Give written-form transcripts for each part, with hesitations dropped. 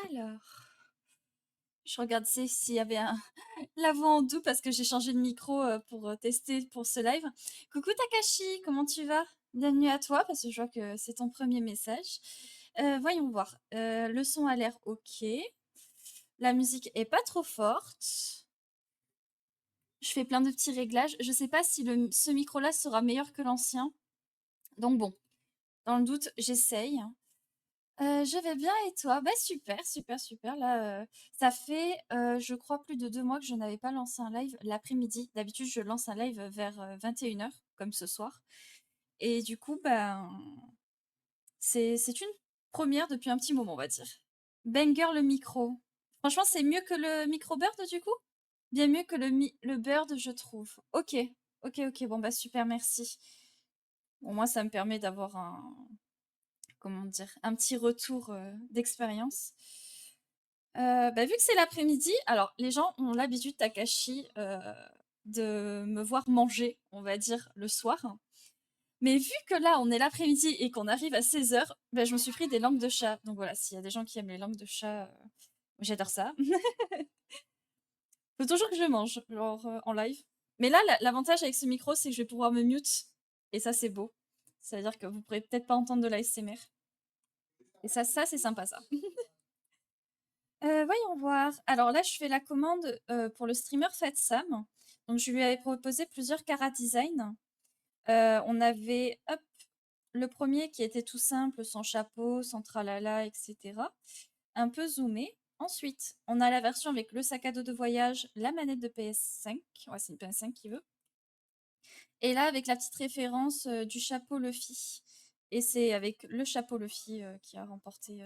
Alors, je regarde s'il y avait la voix en doux parce que j'ai changé de micro pour tester pour ce live. Coucou Takashi, comment tu vas? Bienvenue à toi parce que je vois que c'est ton premier message. Voyons voir. Le son a l'air ok. La musique est pas trop forte. Je fais plein de petits réglages. Je sais pas si ce micro-là sera meilleur que l'ancien. Donc bon, dans le doute, j'essaye. Je vais bien et toi? Bah super, super, super. Là, ça fait, je crois, plus de 2 mois que je n'avais pas lancé un live l'après-midi. D'habitude, je lance un live vers 21h, comme ce soir. Et du coup, ben, c'est une première depuis un petit moment, on va dire. Banger le micro. Franchement, c'est mieux que le micro Bird du coup? Bien mieux que le Bird, je trouve. Ok, ok, ok. Bon, bah super, merci. Bon, moi, ça me permet d'avoir comment dire, un petit retour d'expérience. Bah, vu que c'est l'après-midi, alors les gens ont l'habitude, Takashi, de me voir manger, on va dire, le soir. Mais vu que là, on est l'après-midi et qu'on arrive à 16h, bah, je me suis pris des langues de chat. Donc voilà, s'il y a des gens qui aiment les langues de chat, j'adore ça. Faut toujours que je mange, genre en live. Mais là, l'avantage avec ce micro, c'est que je vais pouvoir me mute. Et ça, c'est beau. Ça veut dire que vous pourrez peut-être pas entendre de l'ASMR. Et ça c'est sympa, ça. Voyons voir. Alors là, je fais la commande pour le streamer Fat Sam. Donc, je lui avais proposé plusieurs Cara Design. On avait hop, le premier qui était tout simple, sans chapeau, sans tralala, etc. Un peu zoomé. Ensuite, on a la version avec le sac à dos de voyage, la manette de PS5. Ouais, c'est une PS5 qui veut. Et là, avec la petite référence du chapeau Luffy. Et c'est avec le chapeau Luffy qui a remporté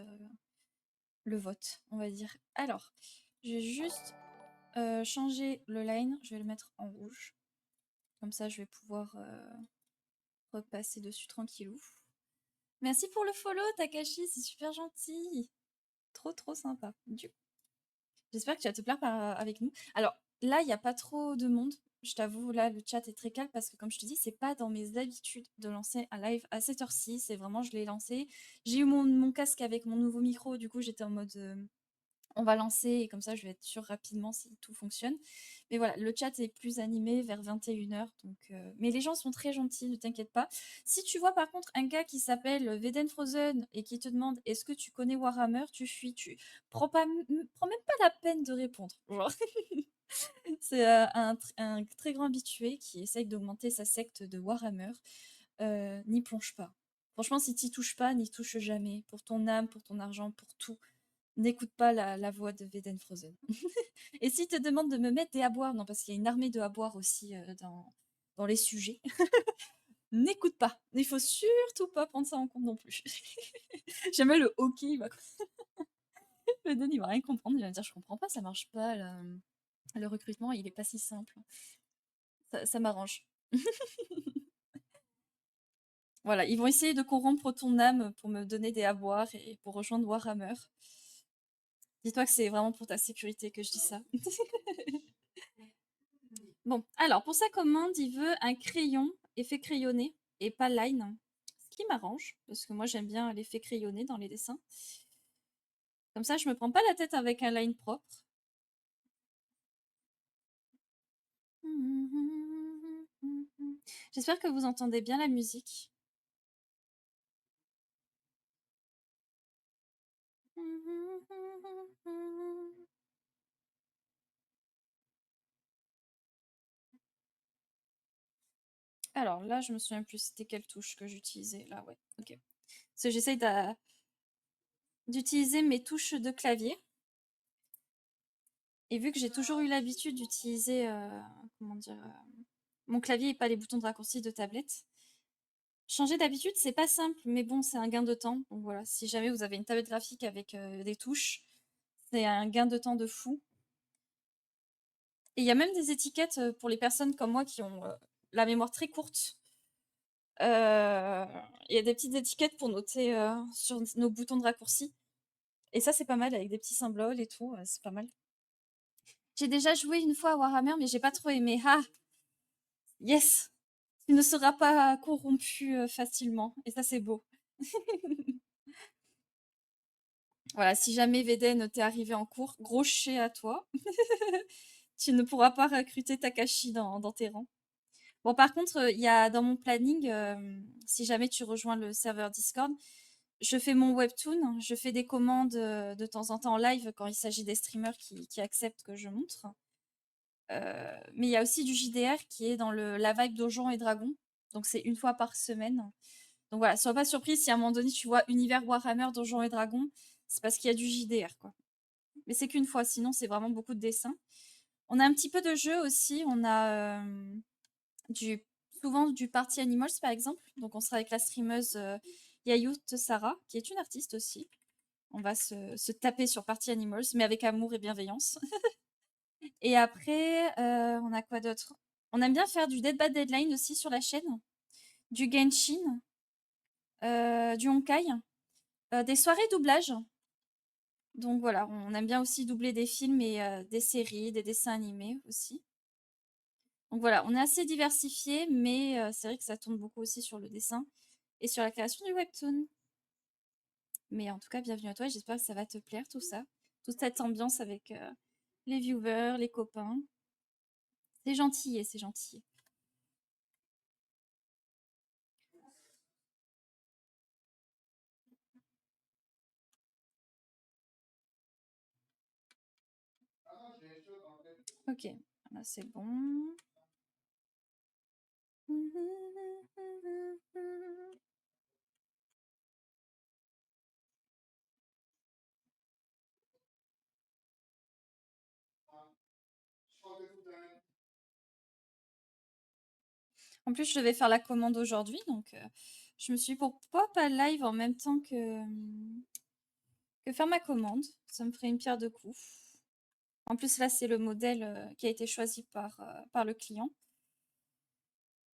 le vote, on va dire. Alors, je vais juste changer le line, je vais le mettre en rouge. Comme ça, je vais pouvoir repasser dessus tranquillou. Merci pour le follow, Takashi, c'est super gentil. Trop, trop sympa. J'espère que tu vas te plaire avec nous. Alors, là, il n'y a pas trop de monde. Je t'avoue, là, le chat est très calme parce que, comme je te dis, c'est pas dans mes habitudes de lancer un live à cette heure-ci. C'est vraiment, je l'ai lancé. J'ai eu mon casque avec mon nouveau micro. Du coup, j'étais en mode on va lancer et comme ça je vais être sûre rapidement si tout fonctionne. Mais voilà, le chat est plus animé vers 21h. Donc, mais les gens sont très gentils, ne t'inquiète pas. Si tu vois par contre un gars qui s'appelle Veden Frozen et qui te demande est-ce que tu connais Warhammer, tu fuis, tu prends même pas la peine de répondre. Genre. C'est un très grand habitué qui essaye d'augmenter sa secte de Warhammer. N'y plonge pas. Franchement, si t'y touches pas, n'y touche jamais. Pour ton âme, pour ton argent, pour tout. N'écoute pas la voix de Veden Frozen. Et s'il te demande de me mettre des aboires, non, parce qu'il y a une armée de aboires aussi dans les sujets, n'écoute pas. Il faut surtout pas prendre ça en compte non plus. Jamais le hockey, Veden, il va rien comprendre. Il va me dire, je comprends pas, ça marche pas. Le recrutement, il est pas si simple. Ça m'arrange. Voilà, ils vont essayer de corrompre ton âme pour me donner des aboires et pour rejoindre Warhammer. Dis-toi que c'est vraiment pour ta sécurité que je dis ça. Bon, alors pour sa commande, il veut un crayon effet crayonné et pas line. Ce qui m'arrange, parce que moi j'aime bien l'effet crayonné dans les dessins. Comme ça, je me prends pas la tête avec un line propre. J'espère que vous entendez bien la musique. Alors là, je me souviens plus c'était quelle touche que j'utilisais. Là, ouais, ok. Parce que j'essaye d'utiliser mes touches de clavier. Et vu que j'ai toujours eu l'habitude d'utiliser, comment dire, mon clavier et pas les boutons de raccourci de tablette, changer d'habitude, c'est pas simple, mais bon, c'est un gain de temps. Donc voilà, si jamais vous avez une tablette graphique avec des touches, c'est un gain de temps de fou. Et il y a même des étiquettes pour les personnes comme moi qui ont la mémoire très courte. Il y a des petites étiquettes pour noter sur nos boutons de raccourci. Et ça, c'est pas mal avec des petits symboles et tout. C'est pas mal. J'ai déjà joué une fois à Warhammer, mais j'ai pas trop aimé. Ah, yes! Tu ne seras pas corrompu facilement. Et ça, c'est beau. Voilà, si jamais Veden t'est arrivé en cours, gros chais à toi. Tu ne pourras pas recruter Takashi dans tes rangs. Bon, par contre, il y a dans mon planning, si jamais tu rejoins le serveur Discord, je fais mon webtoon, je fais des commandes de temps en temps en live quand il s'agit des streamers qui acceptent que je montre. Mais il y a aussi du JDR qui est dans la vibe Donjons et Dragons. Donc c'est une fois par semaine. Donc voilà, sois pas surpris si à un moment donné tu vois Univers Warhammer, Donjons et Dragons, c'est parce qu'il y a du JDR, quoi. Mais c'est qu'une fois, sinon c'est vraiment beaucoup de dessins. On a un petit peu de jeu aussi, on a du, souvent du Party Animals par exemple. Donc on sera avec la streameuse Yayut Sarah, qui est une artiste aussi. On va se taper sur Party Animals, mais avec amour et bienveillance. Et après, on a quoi d'autre? On aime bien faire du Dead by Deadline aussi sur la chaîne, du Genshin, du Honkai, des soirées doublage. Donc voilà, on aime bien aussi doubler des films et des séries, des dessins animés aussi. Donc voilà, on est assez diversifié, mais c'est vrai que ça tourne beaucoup aussi sur le dessin et sur la création du webtoon. Mais en tout cas, bienvenue à toi et j'espère que ça va te plaire tout ça. Toute cette ambiance avec les viewers, les copains. C'est gentil et c'est gentil. Ok, là c'est bon. En plus, je devais faire la commande aujourd'hui, donc je me suis dit pourquoi pas live en même temps que faire ma commande. Ça me ferait une pierre deux coups. En plus, là, c'est le modèle qui a été choisi par le client.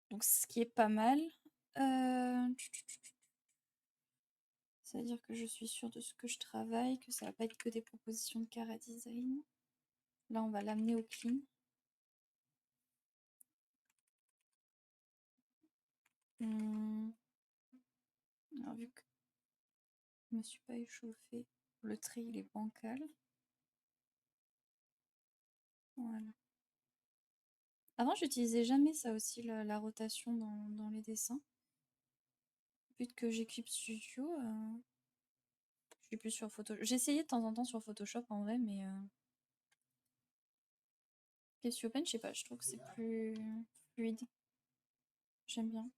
Donc, ce qui est pas mal. C'est-à-dire que je suis sûre de ce que je travaille, que ça va pas être que des propositions de cara design. Là, on va l'amener au clean. Alors, vu que je me suis pas échauffée, le trait il est bancal. Voilà. Avant, j'utilisais jamais ça aussi, la rotation dans les dessins. Depuis que j'équipe Studio, je suis plus sur Photoshop. J'essayais de temps en temps sur Photoshop en vrai, mais Cassiopen, je sais pas, je trouve que c'est plus fluide. J'aime bien.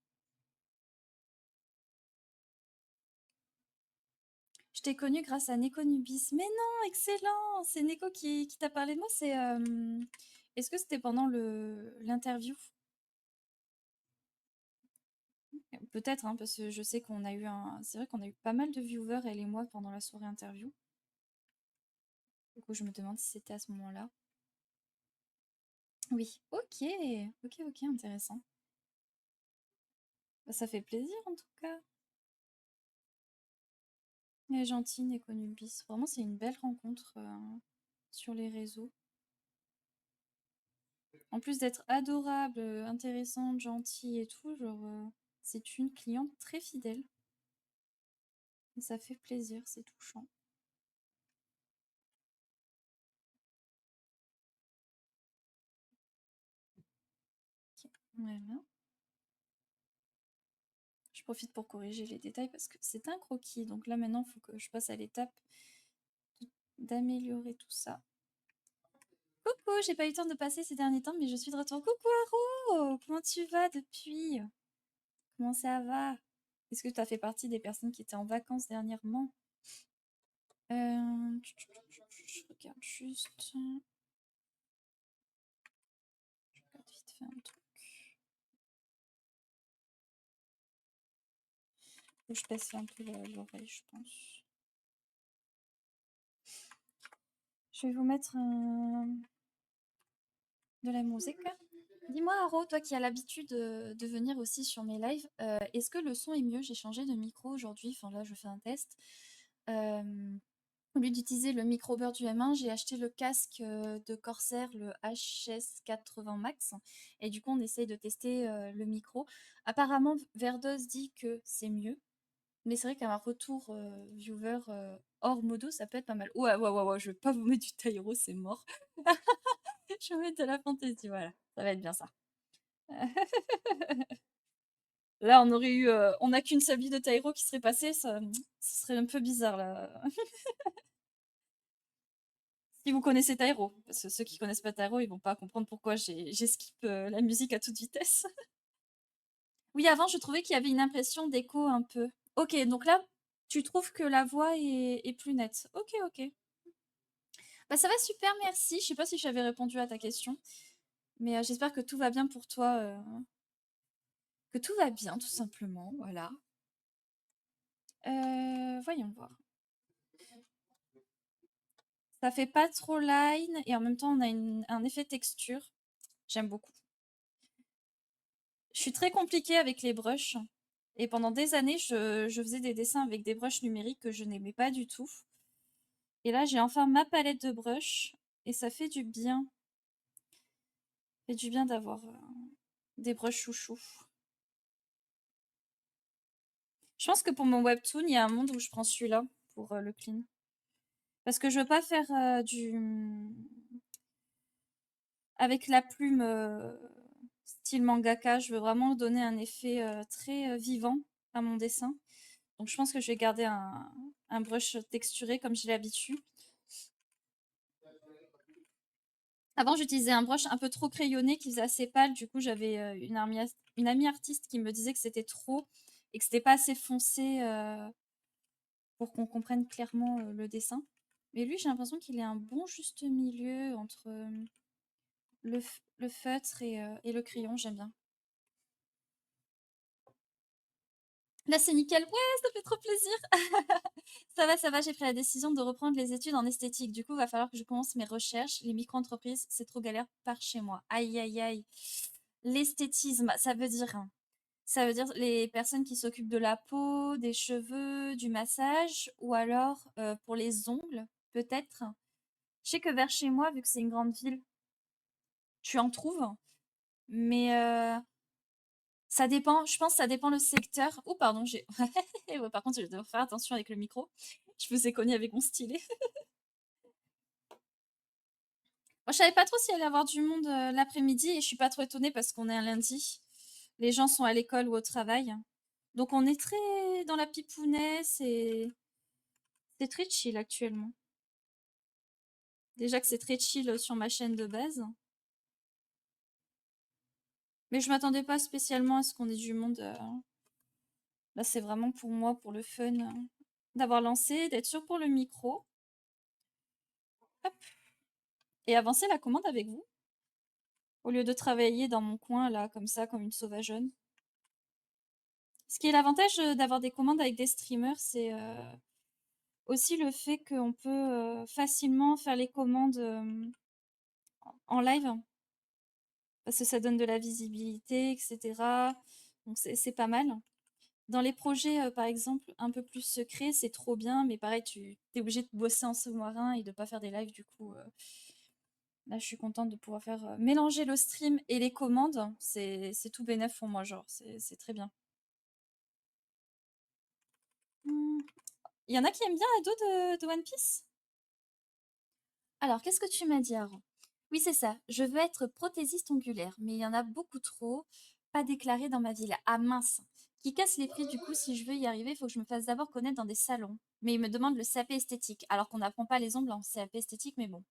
Je t'ai connu grâce à Neko Nubis. Mais non, excellent! C'est Neko qui t'a parlé de moi. C'est est-ce que c'était pendant le l'interview? Peut-être, hein, parce que je sais qu'on a eu c'est vrai qu'on a eu pas mal de viewers, elle et moi, pendant la soirée interview. Du coup, je me demande si c'était à ce moment-là. Oui, ok, ok, intéressant. Bah, ça fait plaisir en tout cas. Elle est gentille, Neko Nubis. Vraiment, c'est une belle rencontre sur les réseaux. En plus d'être adorable, intéressante, gentille et tout, genre, c'est une cliente très fidèle. Et ça fait plaisir, c'est touchant. Ok, voilà. Je profite pour corriger les détails parce que c'est un croquis. Donc là, maintenant, il faut que je passe à l'étape d'améliorer tout ça. Coucou, j'ai pas eu le temps de passer ces derniers temps, mais je suis de retour. Coucou Haro, comment tu vas depuis? Comment ça va? Est-ce que tu as fait partie des personnes qui étaient en vacances dernièrement? Je regarde juste. Je regarde vite fait un truc. Faut que je passe un peu l'oreille, je pense. Je vais vous mettre de la musique. Dis-moi, Haro, toi qui as l'habitude de venir aussi sur mes lives, est-ce que le son est mieux? J'ai changé de micro aujourd'hui, enfin là je fais un test. Au lieu d'utiliser le micro Bird du M1, j'ai acheté le casque de Corsair, le HS80 Max. Et du coup, on essaye de tester le micro. Apparemment, Verdos dit que c'est mieux. Mais c'est vrai qu'un retour viewer hors modo, ça peut être pas mal. Ouais, ouais, ouais, ouais, je vais pas vous mettre du Tyro, c'est mort. Je vais mettre de la fantaisie, voilà. Ça va être bien ça. Là, on aurait eu, on n'a qu'une seule vie de Tyro qui serait passée, ça serait un peu bizarre là. Si vous connaissez Tyro, parce que ceux qui connaissent pas Tyro, ils vont pas comprendre pourquoi j'ai skip la musique à toute vitesse. Oui, avant, je trouvais qu'il y avait une impression d'écho un peu. Ok, donc là, tu trouves que la voix est plus nette. Ok, ok. Bah ça va super, merci. Je sais pas si j'avais répondu à ta question, mais j'espère que tout va bien pour toi, que tout va bien tout simplement, voilà. Voyons voir. Ça fait pas trop line et en même temps on a un effet texture. J'aime beaucoup. Je suis très compliquée avec les brushes et pendant des années je faisais des dessins avec des brushes numériques que je n'aimais pas du tout. Et là j'ai enfin ma palette de brushes et ça fait du bien. Ça fait du bien d'avoir des brushes chouchou. Je pense que pour mon webtoon, il y a un monde où je prends celui-là pour le clean. Parce que je veux pas faire avec la plume style mangaka. Je veux vraiment donner un effet très vivant à mon dessin. Donc je pense que je vais garder un brush texturé comme j'ai l'habitude. Avant, j'utilisais un brush un peu trop crayonné qui faisait assez pâle. Du coup, j'avais une amie artiste qui me disait que c'était trop et que c'était pas assez foncé pour qu'on comprenne clairement le dessin. Mais lui, j'ai l'impression qu'il est un bon juste milieu entre le feutre et le crayon, j'aime bien. Là, c'est nickel. Ouais, ça fait trop plaisir. Ça va, j'ai pris la décision de reprendre les études en esthétique. Du coup, il va falloir que je commence mes recherches. Les micro-entreprises, c'est trop galère par chez moi. Aïe, aïe, aïe. L'esthétisme, ça veut dire les personnes qui s'occupent de la peau, des cheveux, du massage, ou alors pour les ongles, peut-être. Je sais que vers chez moi, vu que c'est une grande ville, tu en trouves, mais ça dépend, je pense que ça dépend le secteur. Oh, pardon, j'ai. Ouais, par contre, je dois faire attention avec le micro. Je me ai cogné avec mon stylet. Moi, je savais pas trop s'il allait y avoir du monde l'après-midi et je suis pas trop étonnée parce qu'on est un lundi. Les gens sont à l'école ou au travail. Donc, on est très dans la pipounesse et c'est très chill actuellement. Déjà que c'est très chill sur ma chaîne de base. Mais je m'attendais pas spécialement à ce qu'on ait du monde. Là, c'est vraiment pour moi, pour le fun, d'avoir lancé, d'être sûr pour le micro. Hop. Et avancer la commande avec vous. Au lieu de travailler dans mon coin, là, comme ça, comme une sauvageonne. Ce qui est l'avantage d'avoir des commandes avec des streamers, c'est aussi le fait qu'on peut facilement faire les commandes en live. Parce que ça donne de la visibilité, etc. Donc c'est pas mal. Dans les projets, par exemple, un peu plus secrets, c'est trop bien, mais pareil, tu es obligé de bosser en sous-marin et de pas faire des lives, du coup. Là, je suis contente de pouvoir faire mélanger le stream et les commandes. C'est tout bénef pour moi, genre, c'est très bien. Hmm. Il y en a qui aiment bien Ado de One Piece? Alors, qu'est-ce que tu m'as dit avant? Oui, c'est ça. Je veux être prothésiste ongulaire, mais il y en a beaucoup trop, pas déclarés dans ma ville. Ah mince. Qui casse les prix, du coup, si je veux y arriver, il faut que je me fasse d'abord connaître dans des salons. Mais ils me demandent le CAP esthétique, alors qu'on n'apprend pas les ongles en CAP esthétique, mais bon.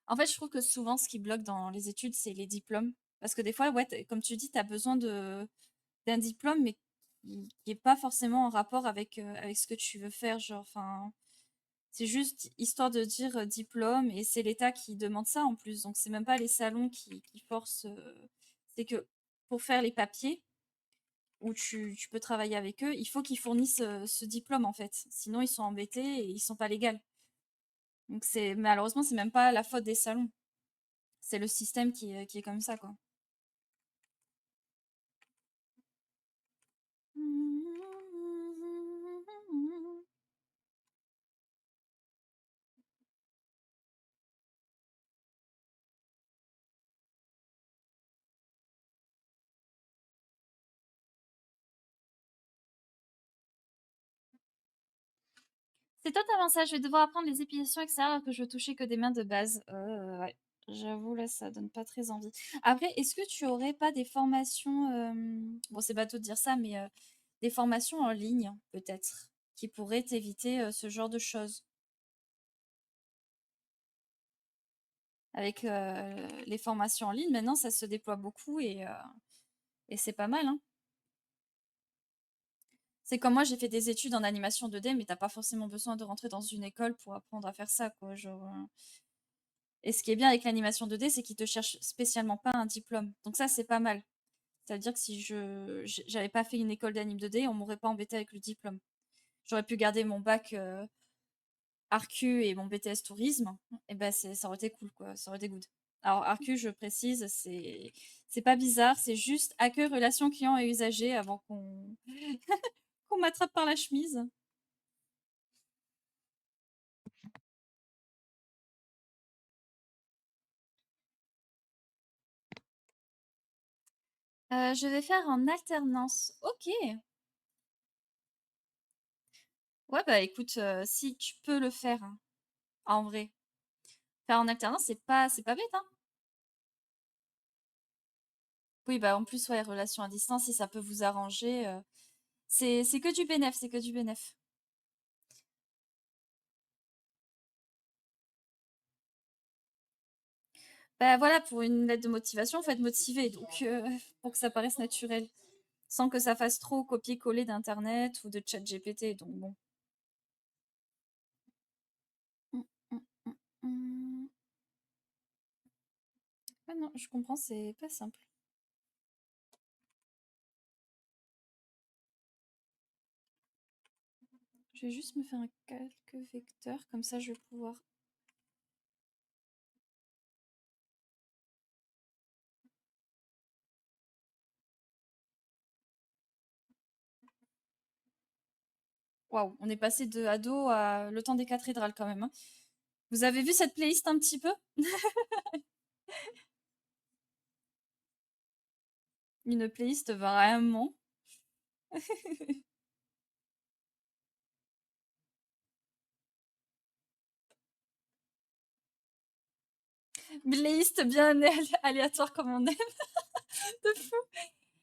En fait, je trouve que souvent, ce qui bloque dans les études, c'est les diplômes. Parce que des fois, ouais, comme tu dis, tu as besoin d'un diplôme, mais qui est pas forcément en rapport avec ce que tu veux faire. Genre, enfin, c'est juste histoire de dire diplôme et c'est l'État qui demande ça en plus. Donc, c'est même pas les salons qui forcent. C'est que pour faire les papiers où tu peux travailler avec eux, il faut qu'ils fournissent ce diplôme en fait. Sinon, ils sont embêtés et ils sont pas légaux. Donc, malheureusement, c'est même pas la faute des salons. C'est le système qui est comme ça, quoi. C'est totalement ça, je vais devoir apprendre les épulations extérieures alors que je veux toucher que des mains de base. Ouais, j'avoue là, ça donne pas très envie. Après, est-ce que tu aurais pas des formations, bon c'est bateau de dire ça, mais des formations en ligne peut-être, qui pourraient t'éviter, ce genre de choses? Avec, les formations en ligne, maintenant ça se déploie beaucoup et c'est pas mal, hein. C'est comme moi, j'ai fait des études en animation 2D, mais t'as pas forcément besoin de rentrer dans une école pour apprendre à faire ça, quoi, genre, et ce qui est bien avec l'animation 2D, c'est qu'ils te cherchent spécialement pas un diplôme. Donc ça, c'est pas mal. Ça veut dire que si j'avais pas fait une école d'anim 2D, on m'aurait pas embêté avec le diplôme. J'aurais pu garder mon bac ARCU et mon BTS tourisme, et ben ça aurait été cool, quoi. Ça aurait été good. Alors ARCU, je précise, c'est pas bizarre, c'est juste accueil, relation client et usager avant qu'on qu'on m'attrape par la chemise. Je vais faire en alternance. Ok. Ouais, bah écoute, si tu peux le faire, hein, en vrai. Faire en alternance, c'est pas bête, hein. Oui, bah en plus, ouais, relation à distance, si ça peut vous arranger, c'est que du bénéf, c'est que du bénéf. Bah voilà, pour une lettre de motivation, faut être motivé, donc pour que ça paraisse naturel, sans que ça fasse trop copier-coller d'internet ou de chat GPT, donc bon. Hum, hum, hum, hum. Ah non, je comprends, c'est pas simple. Je vais juste me faire un calque vecteur, comme ça je vais pouvoir. Waouh, on est passé de ado à le temps des cathédrales quand même, hein. Vous avez vu cette playlist un petit peu? Une playlist vraiment. Playlist bien aléatoire comme on aime, de fou.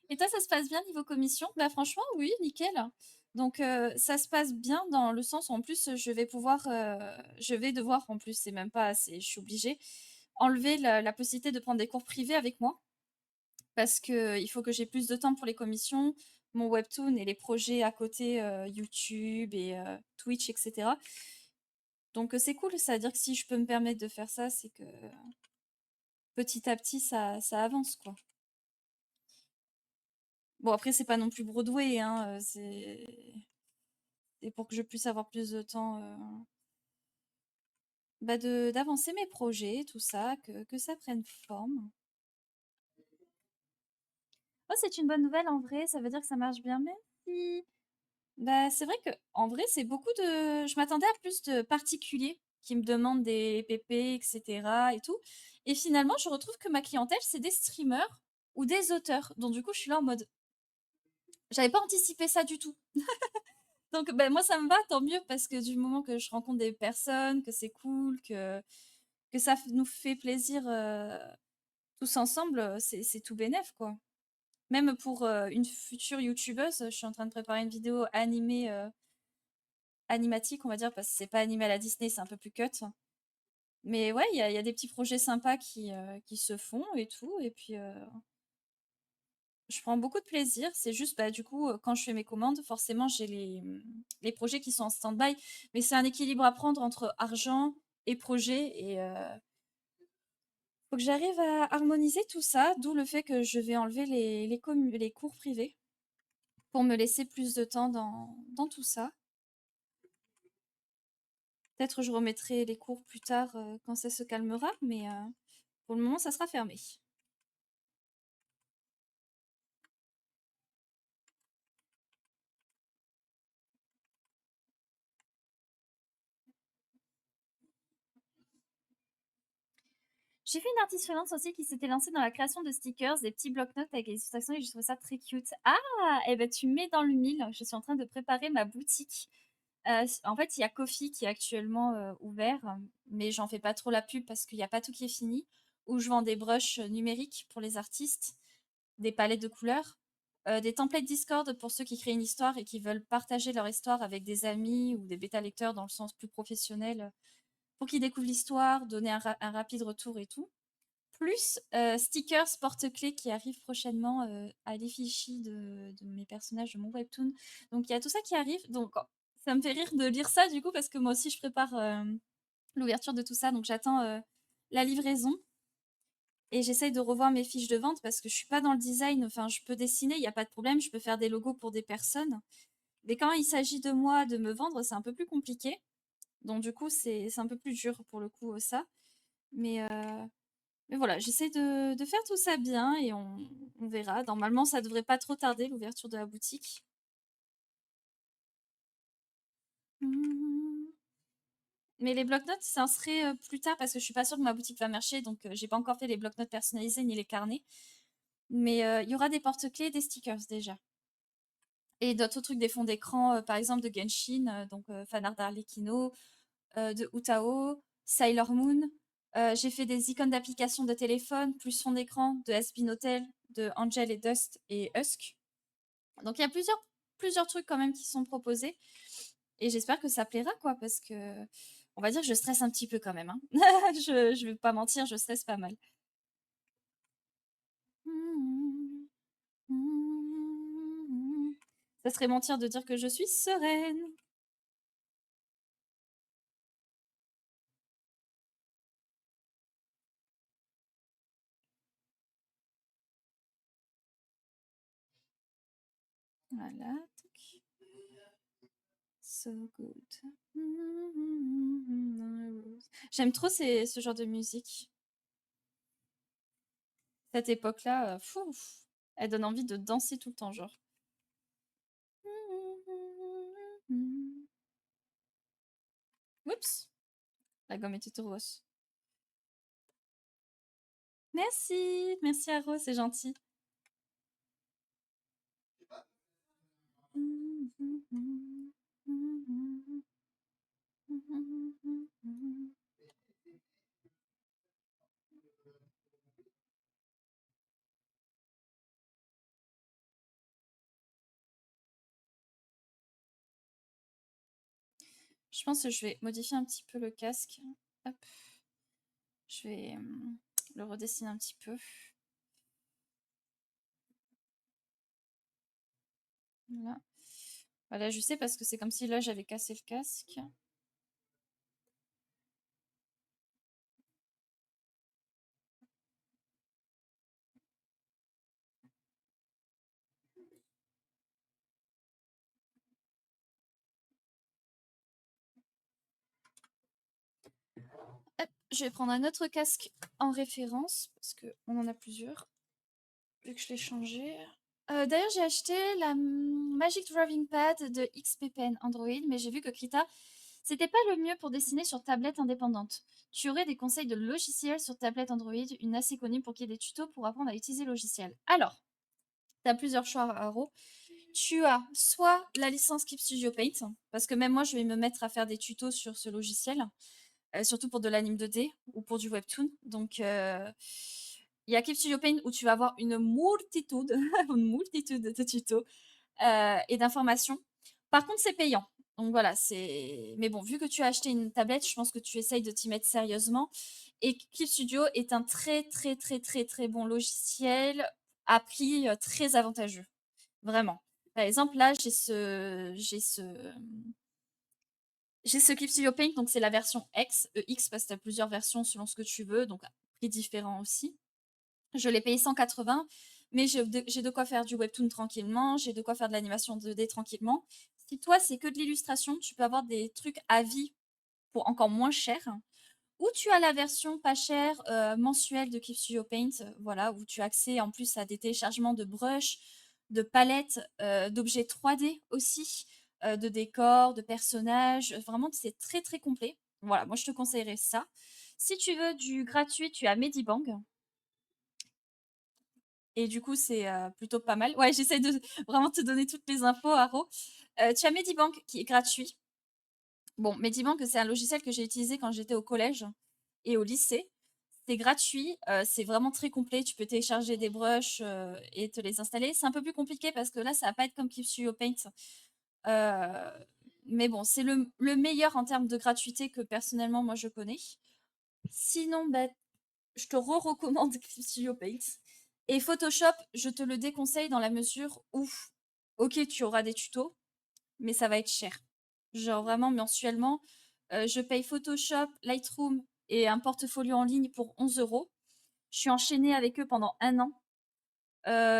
Et toi, ça se passe bien niveau commission? Bah franchement, oui, nickel. Donc ça se passe bien dans le sens où en plus je vais devoir en plus, c'est même pas assez, je suis obligée, enlever la possibilité de prendre des cours privés avec moi parce que il faut que j'ai plus de temps pour les commissions, mon webtoon et les projets à côté, YouTube et Twitch, etc. Donc c'est cool, ça veut dire que si je peux me permettre de faire ça, c'est que petit à petit ça avance quoi. Bon après c'est pas non plus Broadway, hein, c'est pour que je puisse avoir plus de temps bah d'avancer mes projets, tout ça, que ça prenne forme. Oh, c'est une bonne nouvelle en vrai, ça veut dire que ça marche bien. Merci. Bah, c'est vrai que en vrai, c'est beaucoup de. Je m'attendais à plus de particuliers qui me demandent des PP, etc. et tout. Et finalement, je retrouve que ma clientèle, c'est des streamers ou des auteurs. Donc du coup, je suis là en mode. J'avais pas anticipé ça du tout. Donc ben, moi, ça me va, tant mieux, parce que du moment que je rencontre des personnes, que c'est cool, que ça nous fait plaisir tous ensemble, c'est tout bénef, quoi. Même pour une future youtubeuse, je suis en train de préparer une vidéo animée, animatique, on va dire, parce que c'est pas animé à la Disney, c'est un peu plus cut. Mais ouais, il y a des petits projets sympas qui se font et tout. Et puis, je prends beaucoup de plaisir. C'est juste, bah, du coup, quand je fais mes commandes, forcément, j'ai les projets qui sont en stand-by. Mais c'est un équilibre à prendre entre argent et projet. Et faut que j'arrive à harmoniser tout ça, d'où le fait que je vais enlever les cours privés pour me laisser plus de temps dans tout ça. Peut-être je remettrai les cours plus tard quand ça se calmera, mais pour le moment, ça sera fermé. J'ai vu une artiste freelance aussi qui s'était lancée dans la création de stickers, des petits bloc-notes avec des illustrations et je trouve ça très cute. Ah, et ben tu me mets dans le mille. Je suis en train de préparer ma boutique. En fait, il y a Ko-fi qui est actuellement ouvert, mais j'en fais pas trop la pub parce qu'il n'y a pas tout qui est fini. Où je vends des brushes numériques pour les artistes, des palettes de couleurs, des templates Discord pour ceux qui créent une histoire et qui veulent partager leur histoire avec des amis ou des bêta lecteurs dans le sens plus professionnel pour qu'ils découvrent l'histoire, donner un rapide retour et tout. Plus stickers porte-clés qui arrivent prochainement à l'effigie de mes personnages de mon webtoon. Donc il y a tout ça qui arrive. Donc ça me fait rire de lire ça du coup parce que moi aussi je prépare l'ouverture de tout ça. Donc j'attends la livraison et j'essaye de revoir mes fiches de vente parce que je suis pas dans le design. Enfin, je peux dessiner, il n'y a pas de problème. Je peux faire des logos pour des personnes. Mais quand il s'agit de moi, de me vendre, c'est un peu plus compliqué. Donc du coup, c'est un peu plus dur pour le coup ça. Mais voilà, j'essaie de faire tout ça bien et on verra. Normalement, ça devrait pas trop tarder, l'ouverture de la boutique. Mmh. Mais les bloc-notes, ça en serait plus tard parce que je suis pas sûre que ma boutique va marcher, donc j'ai pas encore fait les bloc-notes personnalisés ni les carnets. Mais il y aura des porte-clés et des stickers déjà. Et d'autres trucs, des fonds d'écran, par exemple de Genshin, donc fanart d'Arlecchino, de Utao, Sailor Moon. J'ai fait des icônes d'applications de téléphone, plus fond d'écran de Asbin Hotel, de Angel et Dust et Husk. Donc il y a plusieurs trucs quand même qui sont proposés. Et j'espère que ça plaira, quoi, parce que on va dire que je stresse un petit peu quand même. Hein. Je vais pas mentir, je stresse pas mal. Ça serait mentir de dire que je suis sereine. Voilà. So good. J'aime trop ce genre de musique. Cette époque-là, fou, elle donne envie de danser tout le temps, genre. Oups, la gomme est toute rose. Merci, merci à Rose, c'est gentil. Je pense que je vais modifier un petit peu le casque. Hop. Je vais le redessiner un petit peu. Voilà. Voilà, je sais parce que c'est comme si là j'avais cassé le casque. Hop, je vais prendre un autre casque en référence parce qu'on en a plusieurs. Vu que je l'ai changé. D'ailleurs, j'ai acheté la Magic Drawing Pad de XP Pen Android, mais j'ai vu que Krita, c'était pas le mieux pour dessiner sur tablette indépendante. Tu aurais des conseils de logiciels sur tablette Android, une assez connue pour qu'il y ait des tutos pour apprendre à utiliser le logiciel. Alors, tu as plusieurs choix, Haro. Tu as soit la licence Keep Studio Paint, parce que même moi, je vais me mettre à faire des tutos sur ce logiciel, surtout pour de l'anime 2D ou pour du webtoon. Donc, il y a Keep Studio Paint où tu vas avoir une multitude, une multitude de tutos et d'informations. Par contre, c'est payant. Donc voilà, c'est. Mais bon, vu que tu as acheté une tablette, je pense que tu essayes de t'y mettre sérieusement. Et Keep Studio est un très, très, très, très, très bon logiciel à prix très avantageux. Vraiment. Par exemple, là, j'ai ce Clip Studio Paint, donc c'est la version X, EX, parce que tu as plusieurs versions selon ce que tu veux, donc prix différent aussi. Je l'ai payé 180, mais j'ai de quoi faire du webtoon tranquillement, j'ai de quoi faire de l'animation 2D tranquillement. Si toi, c'est que de l'illustration, tu peux avoir des trucs à vie pour encore moins cher. Ou tu as la version pas chère mensuelle de Keep Studio Paint, voilà, où tu as accès en plus à des téléchargements de brushes, de palettes, d'objets 3D aussi, de décors, de personnages. Vraiment, c'est très très complet. Voilà, moi je te conseillerais ça. Si tu veux du gratuit, tu as Medibang. Et du coup, c'est plutôt pas mal. Ouais, j'essaie de vraiment te donner toutes les infos, Haro. Tu as Medibank qui est gratuit. Bon, Medibank, c'est un logiciel que j'ai utilisé quand j'étais au collège et au lycée. C'est gratuit, c'est vraiment très complet. Tu peux télécharger des brushes et te les installer. C'est un peu plus compliqué parce que là, ça va pas être comme Keep Studio Paint. Euh, mais bon, c'est le meilleur en termes de gratuité que personnellement, moi, je connais. Sinon, bah, je te recommande Clip Studio Paint. Et Photoshop, je te le déconseille dans la mesure où, ok, tu auras des tutos, mais ça va être cher. Genre vraiment mensuellement, je paye Photoshop, Lightroom et un portfolio en ligne pour 11 euros. Je suis enchaînée avec eux pendant un an.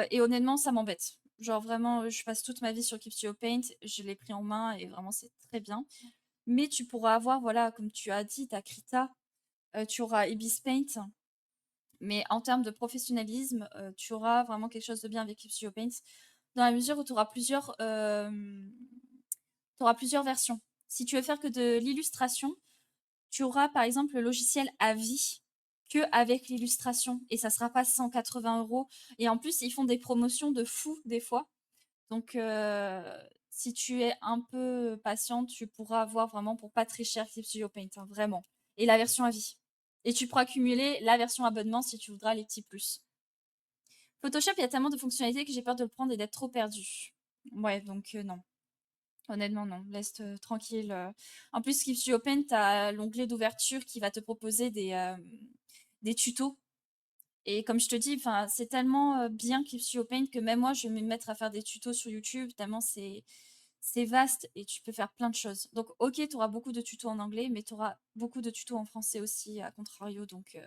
Et honnêtement, ça m'embête. Genre vraiment, je passe toute ma vie sur Keep Studio Paint, je l'ai pris en main et vraiment c'est très bien. Mais tu pourras avoir, voilà, comme tu as dit, ta Krita, tu auras Ibis Paint, mais en termes de professionnalisme, tu auras vraiment quelque chose de bien avec Keep Studio Paint, dans la mesure où tu auras plusieurs versions. Si tu veux faire que de l'illustration, tu auras par exemple le logiciel à vie que avec l'illustration et ça sera pas 180 euros. Et en plus, ils font des promotions de fou des fois. Donc, si tu es un peu patiente, tu pourras avoir vraiment pour pas très cher Clip Studio Paint, hein, vraiment. Et la version à vie. Et tu pourras cumuler la version abonnement si tu voudras les petits plus. Photoshop, il y a tellement de fonctionnalités que j'ai peur de le prendre et d'être trop perdu. Ouais, donc non. Honnêtement, non. Laisse tranquille. En plus, Keep Studio Paint, tu as l'onglet d'ouverture qui va te proposer des tutos. Et comme je te dis, c'est tellement bien Keep Studio Paint que même moi, je vais me mettre à faire des tutos sur YouTube, tellement c'est vaste et tu peux faire plein de choses. Donc, ok, tu auras beaucoup de tutos en anglais, mais tu auras beaucoup de tutos en français aussi, à contrario. Donc,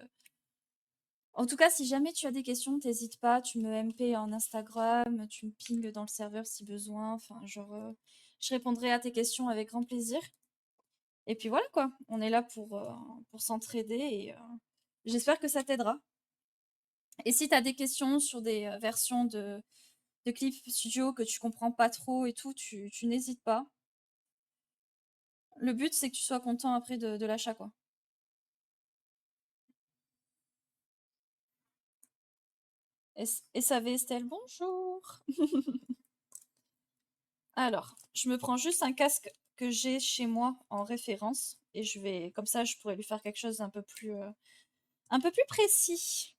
en tout cas, si jamais tu as des questions, t'hésites pas, tu me MP en Instagram, tu me pinges dans le serveur si besoin. Enfin, genre, je répondrai à tes questions avec grand plaisir. Et puis voilà quoi, on est là pour s'entraider et j'espère que ça t'aidera. Et si tu as des questions sur des versions de Clip Studio que tu comprends pas trop et tout, tu n'hésites pas. Le but, c'est que tu sois content après de l'achat, quoi. SAV Estelle, bonjour. Alors, je me prends juste un casque que j'ai chez moi en référence et comme ça, je pourrais lui faire quelque chose d'un peu plus précis.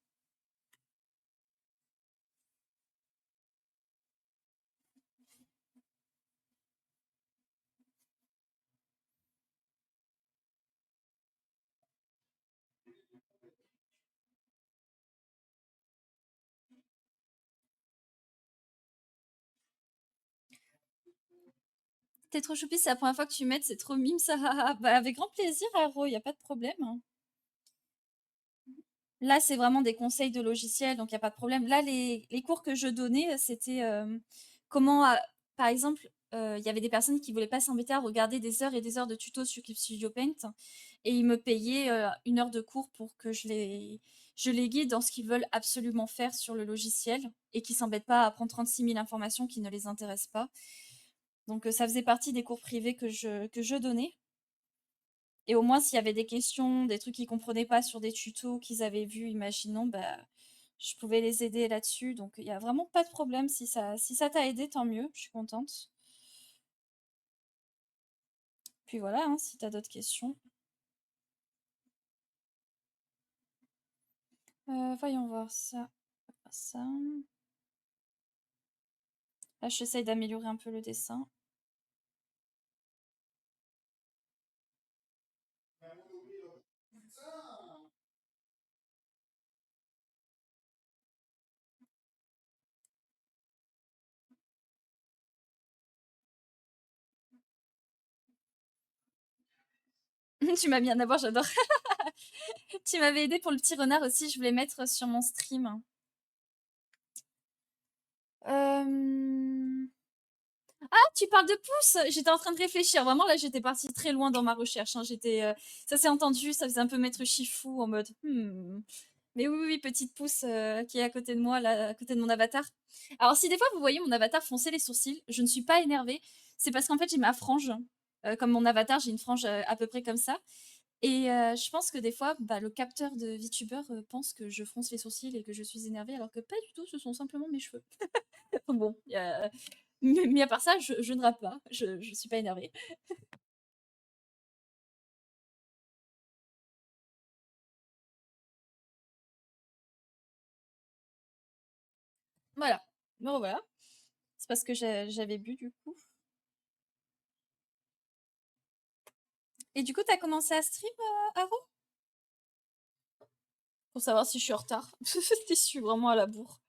T'es trop choupi, c'est la première fois que tu m'aides, c'est trop mime ça. Bah, avec grand plaisir, Haro, y a pas de problème, hein. Là, c'est vraiment des conseils de logiciels, donc il y a pas de problème. Là, les cours que je donnais, c'était comment, par exemple, il y avait des personnes qui voulaient pas s'embêter à regarder des heures et des heures de tutos sur Clip Studio Paint, et ils me payaient 1 heure de cours pour que je les guide dans ce qu'ils veulent absolument faire sur le logiciel, et qu'ils s'embêtent pas à apprendre 36 000 informations qui ne les intéressent pas. Donc, ça faisait partie des cours privés que je donnais. Et au moins, s'il y avait des questions, des trucs qu'ils comprenaient pas sur des tutos qu'ils avaient vus, imaginons, bah, je pouvais les aider là-dessus. Donc, il y a vraiment pas de problème. Si ça t'a aidé, tant mieux. Je suis contente. Puis voilà, hein, si t'as d'autres questions. Voyons voir ça. Ça. Là, j'essaye d'améliorer un peu le dessin. Tu m'as mis un abord, j'adore. Tu m'avais aidé pour le petit renard aussi. Je voulais mettre sur mon stream. Euh... Tu parles de pouces? J'étais en train de réfléchir. Vraiment, là, j'étais partie très loin dans ma recherche, hein. Ça s'est entendu, ça faisait un peu maître Chifou en mode. Mais oui, oui, petite pouce qui est à côté de moi, là, à côté de mon avatar. Alors, si des fois vous voyez mon avatar foncer les sourcils, je ne suis pas énervée. C'est parce qu'en fait, j'ai ma frange. Comme mon avatar, j'ai une frange à peu près comme ça. Et je pense que des fois, bah, le capteur de VTuber pense que je fronce les sourcils et que je suis énervée, alors que pas du tout, ce sont simplement mes cheveux. Bon, mais à part ça, je ne rappe pas, je suis pas énervée. Voilà. Me revoilà. C'est parce que j'avais bu du coup. Et du coup, t'as commencé à stream, Aro? Pour savoir si je suis en retard. Si je suis vraiment à la bourre.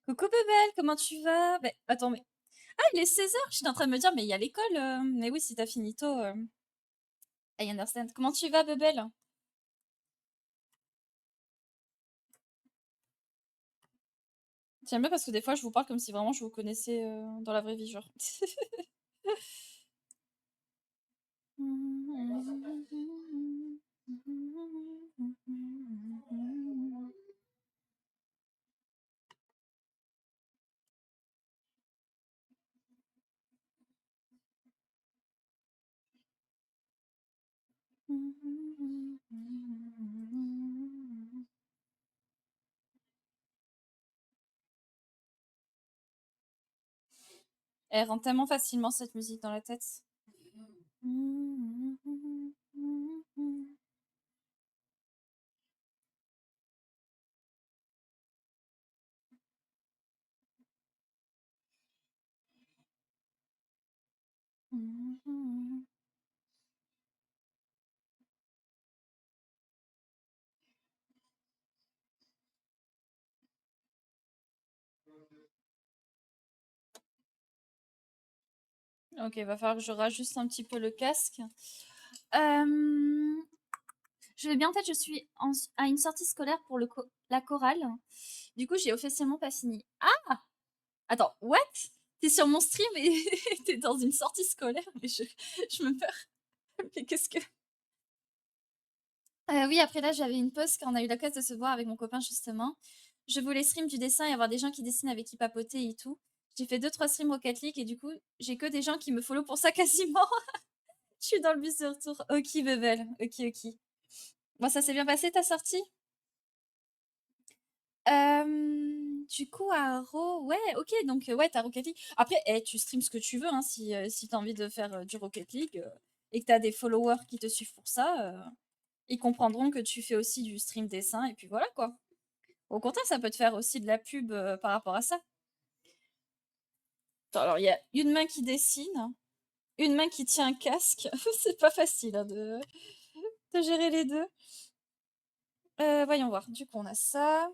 Coucou Bebel, comment tu vas? Bah, attends, mais... Ah, il est 16h, je suis en train de me dire, mais il y a l'école. Mais oui, si t'as fini tôt, I understand. Comment tu vas, Bebel? J'aime bien parce que des fois, je vous parle comme si vraiment je vous connaissais dans la vraie vie, genre. Elle rentre tellement facilement cette musique dans la tête. Ok, va falloir que je rajuste un petit peu le casque. Je vais bien, en fait, je suis à une sortie scolaire pour la chorale. Du coup, j'ai officiellement pas fini. Ah! Attends, what? T'es sur mon stream et t'es dans une sortie scolaire? Mais je me perds. Mais qu'est-ce que... oui, après là, j'avais une pause quand on a eu l'occasion de se voir avec mon copain, justement. Je voulais stream du dessin et avoir des gens qui dessinent avec qui papoter et tout. J'ai fait 2-3 streams Rocket League et du coup, j'ai que des gens qui me follow pour ça quasiment. Je suis dans le bus de retour. Ok, Bebel. Ok, ok. Bon, ça s'est bien passé ta sortie? Du coup, Aro, ouais, ok, donc ouais, t'as Rocket League. Après, tu streams ce que tu veux, hein, si t'as envie de faire du Rocket League et que t'as des followers qui te suivent pour ça, ils comprendront que tu fais aussi du stream dessin et puis voilà quoi. Au contraire, ça peut te faire aussi de la pub par rapport à ça. Attends, alors, il y a une main qui dessine, une main qui tient un casque. C'est pas facile hein, de gérer les deux. Voyons voir. Du coup, on a ça.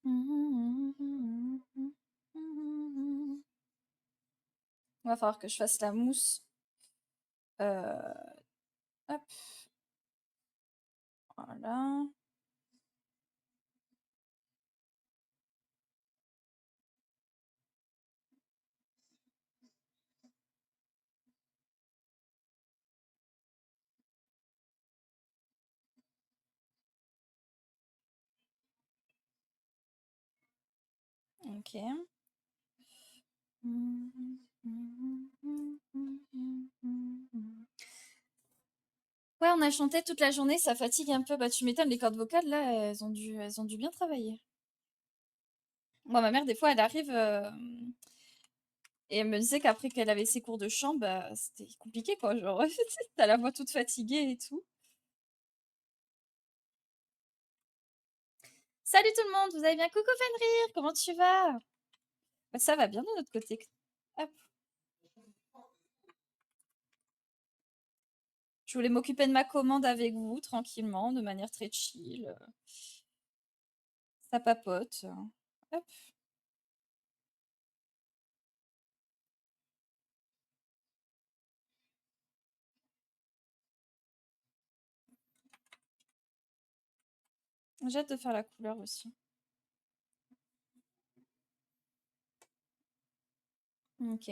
On va falloir que je fasse la mousse. Hop, voilà. Ok. Ouais, on a chanté toute la journée, ça fatigue un peu. Bah, tu m'étonnes, les cordes vocales, là, elles ont dû bien travailler. Moi, ma mère, des fois, elle arrive et elle me disait qu'après qu'elle avait ses cours de chant, bah, c'était compliqué, quoi. Genre, t'as la voix toute fatiguée et tout. Salut tout le monde, vous allez bien? Coucou Fenrir, comment tu vas? Bah, ça va bien de notre côté. Hop. Je voulais m'occuper de ma commande avec vous, tranquillement, de manière très chill. Ça papote. Hop. J'ai hâte de faire la couleur aussi. Ok.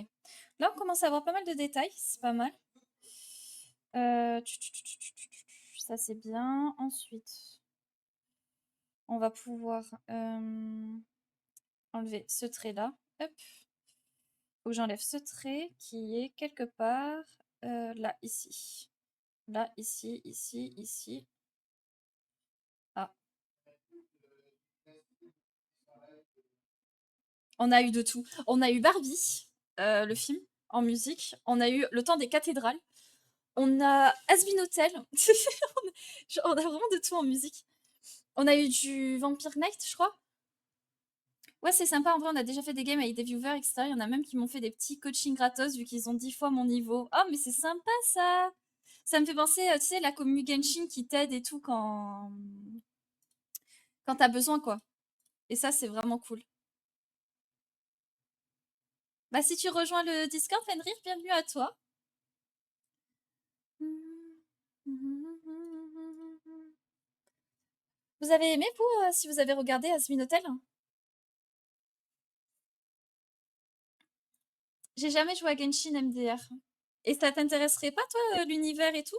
Là, on commence à avoir pas mal de détails, c'est pas mal. Ça, c'est bien. Ensuite, on va pouvoir enlever ce trait-là. Hop. Faut que j'enlève ce trait qui est quelque part là, ici. Là, ici, ici, ici. Ah. On a eu de tout. On a eu Barbie, le film, en musique. On a eu Le Temps des cathédrales. On a Asbin Hotel. On a vraiment de tout en musique. On a eu du Vampire Knight, je crois. Ouais, c'est sympa. En vrai, on a déjà fait des games avec des viewers, etc. Il y en a même qui m'ont fait des petits coachings gratos vu qu'ils ont 10 fois mon niveau. Oh, mais c'est sympa ça! Ça me fait penser, tu sais, la commu Genshin qui t'aide et tout quand t'as besoin, quoi. Et ça, c'est vraiment cool. Bah, si tu rejoins le Discord, Fenrir, bienvenue à toi. Vous avez aimé, vous, si vous avez regardé Asmin Hotel? J'ai jamais joué à Genshin MDR. Et ça t'intéresserait pas, toi, l'univers et tout?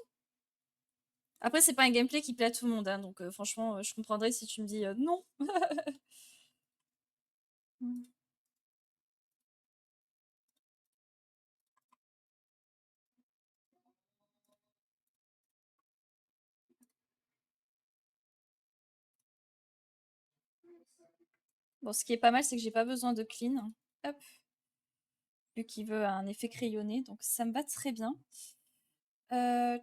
Après, c'est pas un gameplay qui plaît à tout le monde, hein, donc franchement, je comprendrais si tu me dis non. Mm. Bon, ce qui est pas mal, c'est que j'ai pas besoin de clean. Hop, vu qu'il veut un effet crayonné, donc ça me va très bien. Mm.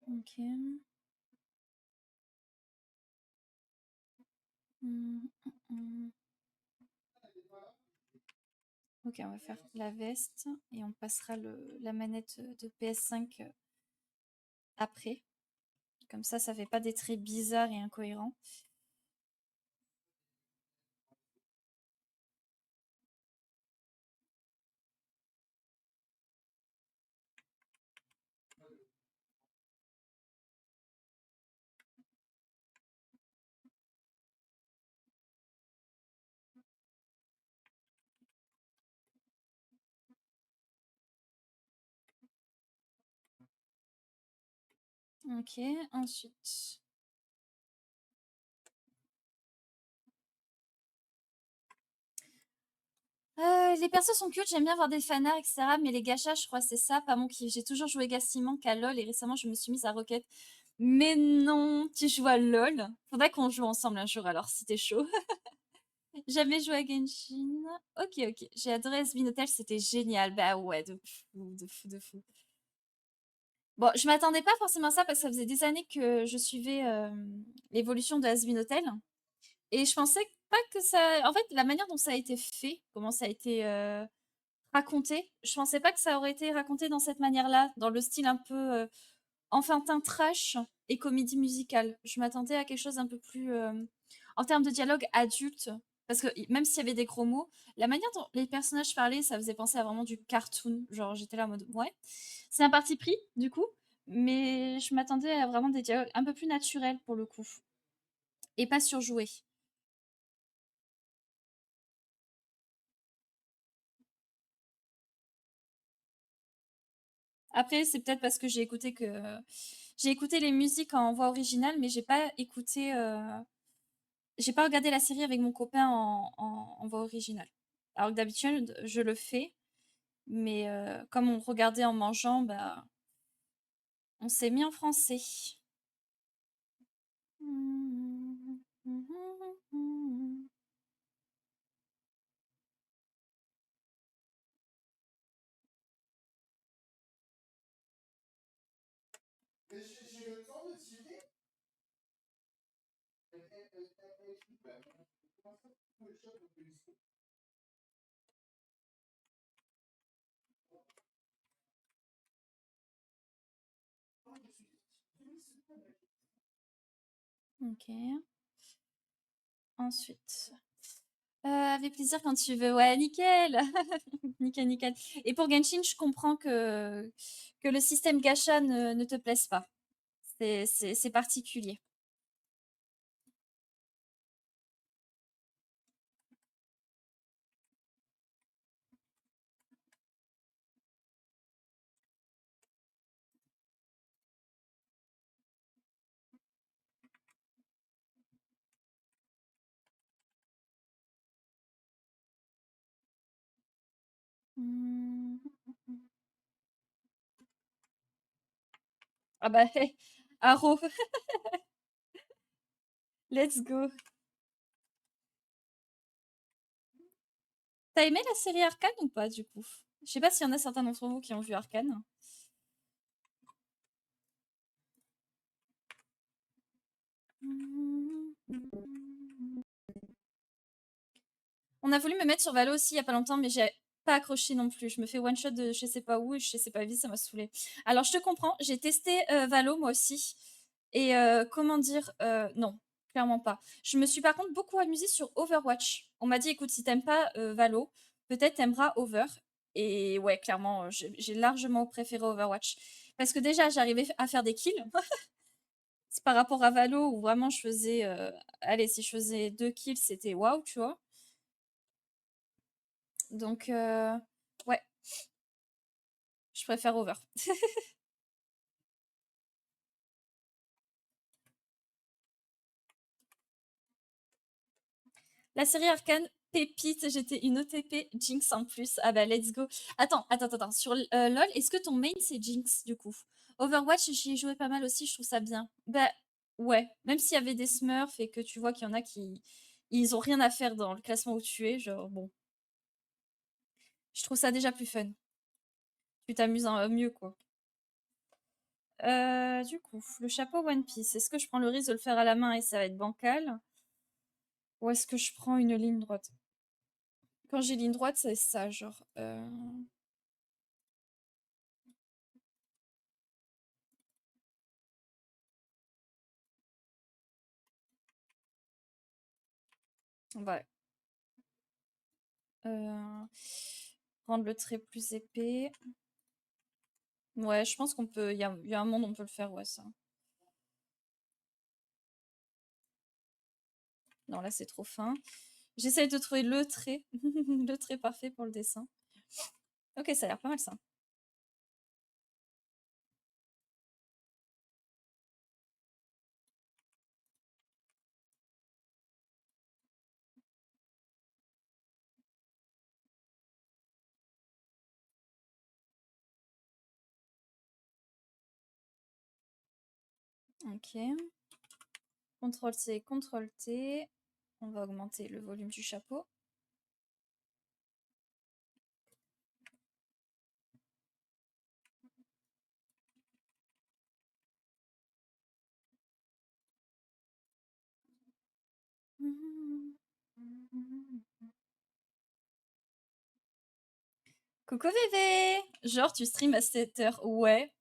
Ok. Mm, mm. Ok, on va faire la veste et on passera la manette de PS5 après. Comme ça fait pas des traits bizarres et incohérents. Ok, ensuite. Les persos sont cute, j'aime bien voir des fanarts, etc. Mais les gachas, je crois, c'est ça, pas mon kiff. J'ai toujours joué Gassimon qu'à LoL et récemment, je me suis mise à Rocket. Mais non, tu joues à LoL? Faudrait qu'on joue ensemble un jour alors, si t'es chaud. Jamais joué à Genshin. Ok, ok. J'ai adoré Asmin Hotel, c'était génial. Bah ouais, de fou, de fou, de fou. Bon, je m'attendais pas forcément à ça parce que ça faisait des années que je suivais l'évolution de Asmin Hotel. Et je pensais pas que ça. En fait, la manière dont ça a été fait, comment ça a été raconté, je pensais pas que ça aurait été raconté dans cette manière-là, dans le style un peu enfantin trash et comédie musicale. Je m'attendais à quelque chose un peu plus en termes de dialogue adulte. Parce que même s'il y avait des gros mots, la manière dont les personnages parlaient, ça faisait penser à vraiment du cartoon. Genre, j'étais là en mode, ouais. C'est un parti pris, du coup. Mais je m'attendais à vraiment des dialogues un peu plus naturels pour le coup. Et pas surjoués. Après, c'est peut-être parce que j'ai écouté les musiques en voix originale, mais j'ai pas regardé la série avec mon copain en voix originale. Alors que d'habitude, je le fais, mais comme on regardait en mangeant, bah, on s'est mis en français. Ok. Ensuite. Avec plaisir quand tu veux. Ouais, nickel. Nickel, nickel. Et pour Genshin, je comprends que le système gacha ne te plaise pas. C'est particulier. Hmm. Ah bah, hey, Arrow, let's go. T'as aimé la série Arcane ou pas, du coup? Je sais pas s'il y en a certains d'entre vous qui ont vu Arcane. On a voulu me mettre sur Valo aussi il y a pas longtemps, mais j'ai pas accroché non plus. Je me fais one shot de je sais pas où et je sais pas vie, ça m'a saoulé. Alors je te comprends, j'ai testé Valo moi aussi. Et comment dire, non, clairement pas. Je me suis par contre beaucoup amusée sur Overwatch. On m'a dit, écoute, si t'aimes pas Valo, peut-être t'aimeras Over. Et ouais, clairement, j'ai largement préféré Overwatch. Parce que déjà, j'arrivais à faire des kills. C'est par rapport à Valo où vraiment je faisais, allez, si je faisais 2 kills, c'était waouh, tu vois. Donc, ouais, je préfère Over. La série Arcane, pépite, j'étais une OTP Jinx en plus. Ah bah, let's go. Attends. Sur LoL, est-ce que ton main, c'est Jinx, du coup? Overwatch, j'y ai joué pas mal aussi, je trouve ça bien. Bah, ouais. Même s'il y avait des Smurfs et que tu vois qu'il y en a qui... Ils ont rien à faire dans le classement où tu es, genre, bon. Je trouve ça déjà plus fun. Tu t'amuses mieux, quoi. Du coup, le chapeau One Piece, est-ce que je prends le risque de le faire à la main et ça va être bancal? Ou est-ce que je prends une ligne droite? Quand j'ai ligne droite, c'est ça, genre. Ouais. Euh, Rendre le trait plus épais. Ouais, je pense qu'on peut. Il y a un monde où on peut le faire, ouais, ça. Non, là, c'est trop fin. J'essaye de trouver le trait. Le trait parfait pour le dessin. Ok, ça a l'air pas mal, ça. Ok. CTRL-C, CTRL-T. On va augmenter le volume du chapeau. Coucou bébé! Genre, tu stream à 7 heures. Ouais.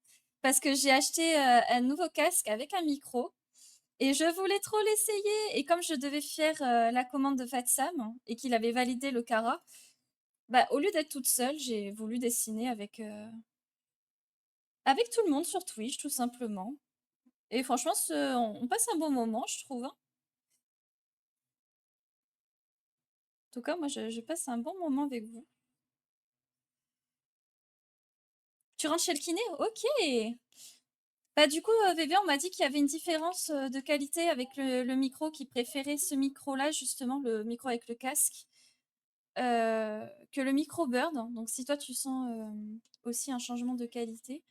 Parce que j'ai acheté un nouveau casque avec un micro. Et je voulais trop l'essayer. Et comme je devais faire la commande de Fatsam et qu'il avait validé le Cara, bah, au lieu d'être toute seule, j'ai voulu dessiner avec tout le monde sur Twitch, tout simplement. Et franchement, on passe un bon moment, je trouve, hein. En tout cas, moi, je passe un bon moment avec vous. Tu rentres chez le kiné? Ok. Bah, du coup, bébé, on m'a dit qu'il y avait une différence de qualité avec le micro, qui préférait ce micro-là, justement, le micro avec le casque, que le micro Bird. Donc, si toi, tu sens aussi un changement de qualité.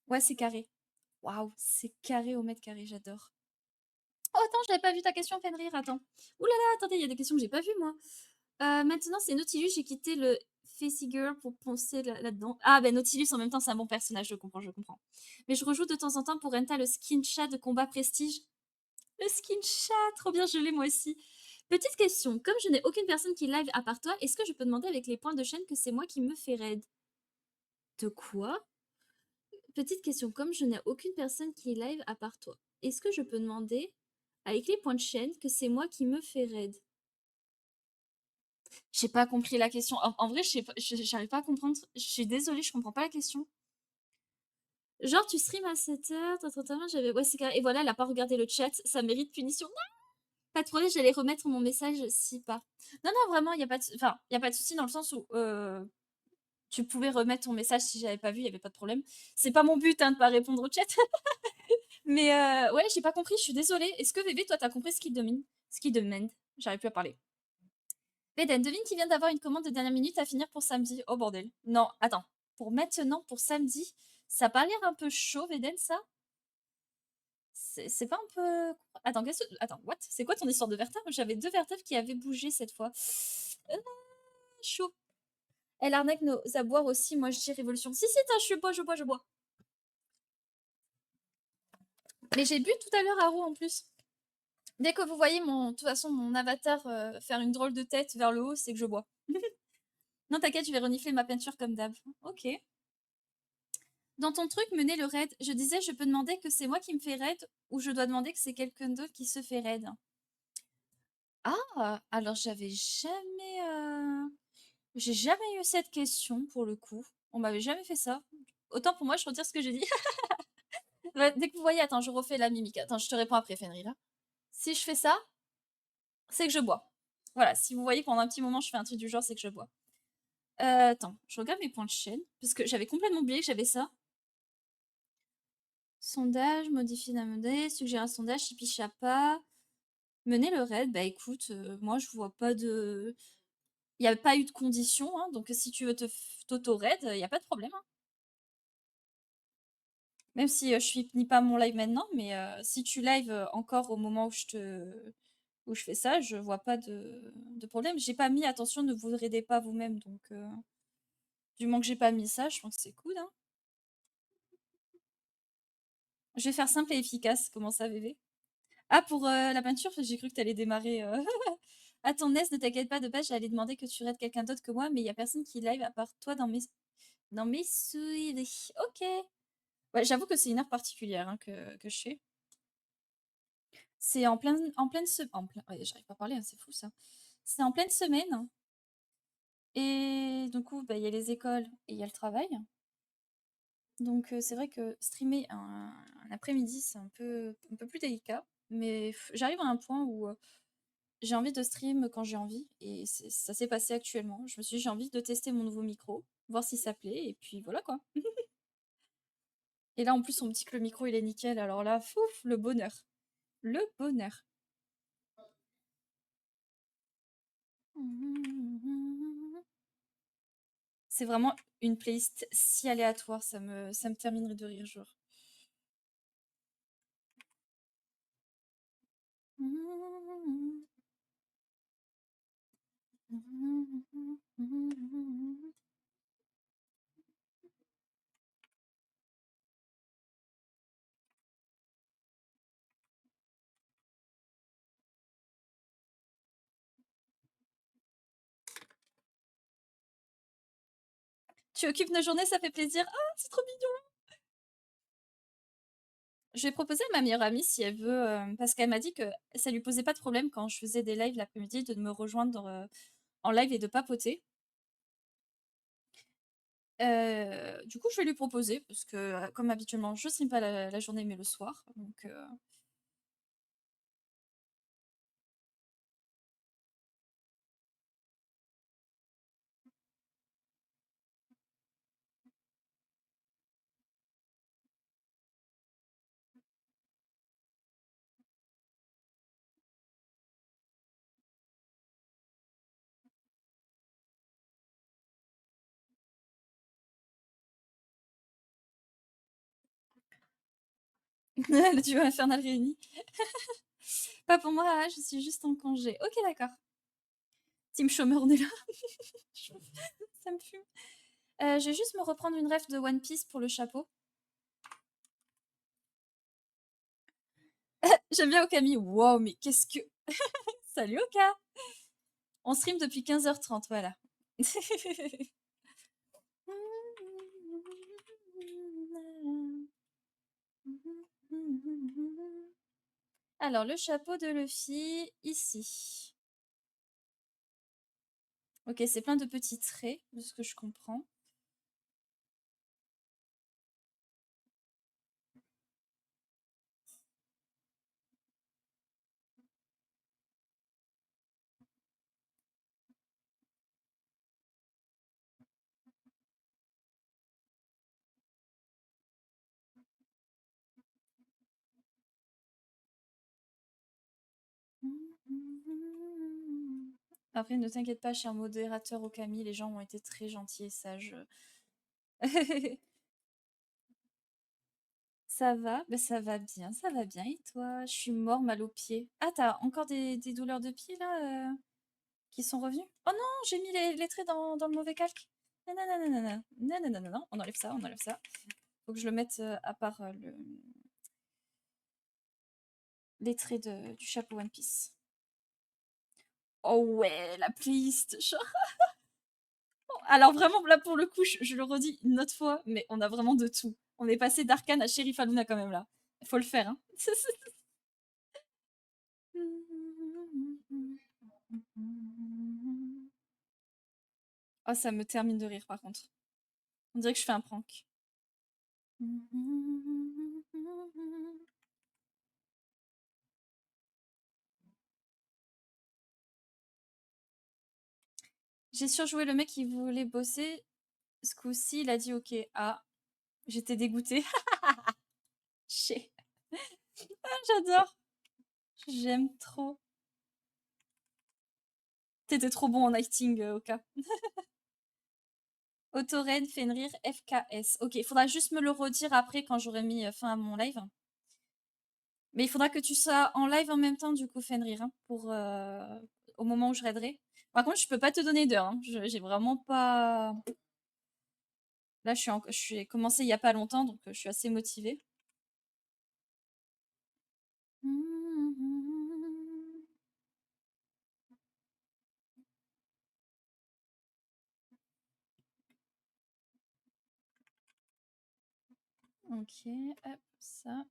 Ouais, c'est carré. Waouh, c'est carré au mètre carré, j'adore. Oh, attends, je n'avais pas vu ta question, Fenrir, attends. Ouh là là, attendez, il y a des questions que j'ai pas vues, moi. Maintenant, c'est Nautilus, j'ai quitté le Facey Girl pour poncer là-dedans. Ah, ben Nautilus, en même temps, c'est un bon personnage, je comprends, je comprends. Mais je rejoue de temps en temps pour Renta le skin chat de combat prestige. Le skin chat, trop bien, je l'ai moi aussi. Petite question, comme je n'ai aucune personne qui live à part toi, est-ce que je peux demander avec les points de chaîne que c'est moi qui me fais raid? De quoi? Petite question, comme je n'ai aucune personne qui live à part toi, est-ce que je peux demander avec les points de chaîne que c'est moi qui me fais raid? J'ai pas compris la question. En vrai, je sais pas, j'arrive pas à comprendre. Je suis désolée, je comprends pas la question. Genre, tu stream à 7 heures, j'avais. Ouais, c'est carré. Et voilà, elle a pas regardé le chat, ça mérite punition. Non, pas de problème, j'allais remettre mon message si pas. Non, non, vraiment, il y a pas de. Enfin, il y a pas de souci dans le sens où tu pouvais remettre ton message si j'avais pas vu, il y avait pas de problème. C'est pas mon but, hein, de pas répondre au chat. Mais ouais, j'ai pas compris, je suis désolée. Est-ce que bébé, toi, t'as compris ce qu'il domine? Ce qu'il demande? J'arrive plus à parler. Beden, devine qui vient d'avoir une commande de dernière minute à finir pour samedi. Oh bordel. Non, attends. Pour maintenant, pour samedi. Ça a pas l'air un peu chaud, Eden, ça? C'est pas un peu... Attends, Attends, what? C'est quoi ton histoire de vertèbre? J'avais 2 vertèbres qui avaient bougé cette fois. Euh, chaud. Elle arnaque nos aboires aussi, moi je dis révolution. Si, si, attends, je bois. Mais j'ai bu tout à l'heure à Roux en plus. Dès que vous voyez de toute façon, mon avatar faire une drôle de tête vers le haut, c'est que je bois. Non, t'inquiète, je vais renifler ma peinture comme d'hab. Ok. Dans ton truc, mener le raid, je disais, je peux demander que c'est moi qui me fais raid ou je dois demander que c'est quelqu'un d'autre qui se fait raid. Ah, alors j'ai jamais eu cette question pour le coup. On m'avait jamais fait ça. Autant pour moi, je retire ce que j'ai dit. Ouais, dès que vous voyez, attends, je refais la mimique. Attends, je te réponds après, Fenrir. Si je fais ça, c'est que je bois. Voilà, si vous voyez pendant un petit moment, je fais un truc du genre, c'est que je bois. Attends, je regarde mes points de chaîne, parce que j'avais complètement oublié que j'avais ça. Sondage, modifier la monnaie, suggérer un sondage, Chipi Chapa, mener le raid. Bah écoute, moi je vois pas de... Il n'y a pas eu de condition, hein, donc si tu veux t'auto-raid, il n'y a pas de problème, hein. Même si je finis pas mon live maintenant, mais si tu live encore au moment où je fais ça, je vois pas de problème. J'ai pas mis attention, ne vous raidez pas vous-même, donc du moment que j'ai pas mis ça, je pense que c'est cool, hein. Je vais faire simple et efficace, comment ça, bébé? Ah, pour la peinture, j'ai cru que t'allais démarrer. Ah, ton aise, ne t'inquiète pas, de base, j'allais demander que tu raides quelqu'un d'autre que moi, mais il y a personne qui live à part toi dans mes souris. Ok. Ouais, j'avoue que c'est une heure particulière hein, que je fais. C'est en pleine semaine. Ouais, j'arrive pas à parler, hein, c'est fou ça. C'est en pleine semaine. Et du coup, bah, il y a les écoles et il y a le travail. Donc c'est vrai que streamer un après-midi, c'est un peu plus délicat. Mais j'arrive à un point où j'ai envie de stream quand j'ai envie. Et ça s'est passé actuellement. Je me suis dit, j'ai envie de tester mon nouveau micro, voir si ça plaît. Et puis voilà quoi. Et là, en plus, on me dit que le micro, il est nickel. Alors là, fouf, le bonheur. Le bonheur. C'est vraiment une playlist si aléatoire, ça me terminerait de rire, genre. Tu occupes nos journées, ça fait plaisir. Ah, c'est trop mignon. Je vais proposer à ma meilleure amie si elle veut, parce qu'elle m'a dit que ça lui posait pas de problème quand je faisais des lives l'après-midi de me rejoindre en live et de papoter. Du coup, je vais lui proposer parce que, comme habituellement, je stream pas la journée mais le soir. Donc, le duo infernal réuni. Pas pour moi, je suis juste en congé. Ok, d'accord. Team chômeur, on est là. Ça me fume. Je vais juste me reprendre une ref de One Piece pour le chapeau. J'aime bien Okami. Wow, mais qu'est-ce que... Salut Oka. On stream depuis 15h30, voilà. Alors, le chapeau de Luffy, ici. Ok, c'est plein de petits traits, de ce que je comprends. Après, ne t'inquiète pas, cher modérateur Okami, les gens ont été très gentils et sages. Ça va? Ben, ça va bien, ça va bien. Et toi? Je suis mort mal aux pieds. Ah, t'as encore des douleurs de pied là qui sont revenues? Oh non, j'ai mis les traits dans le mauvais calque. Non, non, non, non, non, non, non, non, non, non, on enlève ça, on enlève ça. Faut que je le mette à part les traits du chapeau One Piece. Oh ouais, la playlist. Alors vraiment, là pour le coup, je le redis une autre fois, mais on a vraiment de tout. On est passé d'Arcane à Sheriff Aluna quand même là. Faut le faire, hein. Oh, ça me termine de rire par contre. On dirait que je fais un prank. J'ai surjoué le mec qui voulait bosser. Ce coup-ci, il a dit ok. Ah, j'étais dégoûtée. Chier. Ah, j'adore. J'aime trop. T'étais trop bon en acting, Oka. Autoren, Fenrir, FKS. Ok, il faudra juste me le redire après quand j'aurai mis fin à mon live. Mais il faudra que tu sois en live en même temps, du coup, Fenrir, hein, pour au moment où je raiderai. Par contre, je peux pas te donner d'heure. Hein. J'ai vraiment pas. Là, je suis commencé il y a pas longtemps, donc je suis assez motivée. Ok, hop, ça.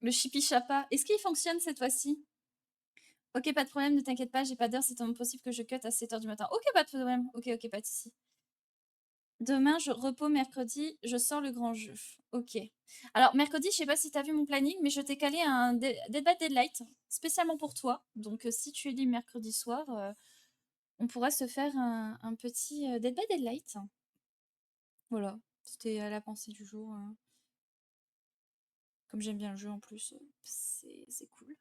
Le Chippy Chapa, est-ce qu'il fonctionne cette fois-ci? Ok, pas de problème, ne t'inquiète pas, j'ai pas d'heure, c'est possible que je cut à 7 h du matin. Ok, pas de problème, ok, ok, pas de soucis. Demain, je repos mercredi, je sors le grand jeu. Ok. Alors, mercredi, je sais pas si tu as vu mon planning, mais je t'ai calé un Dead by Daylight spécialement pour toi. Donc, si tu es libre mercredi soir, on pourra se faire un petit Dead by Daylight. Voilà. C'était à la pensée du jour. Comme j'aime bien le jeu en plus, c'est cool.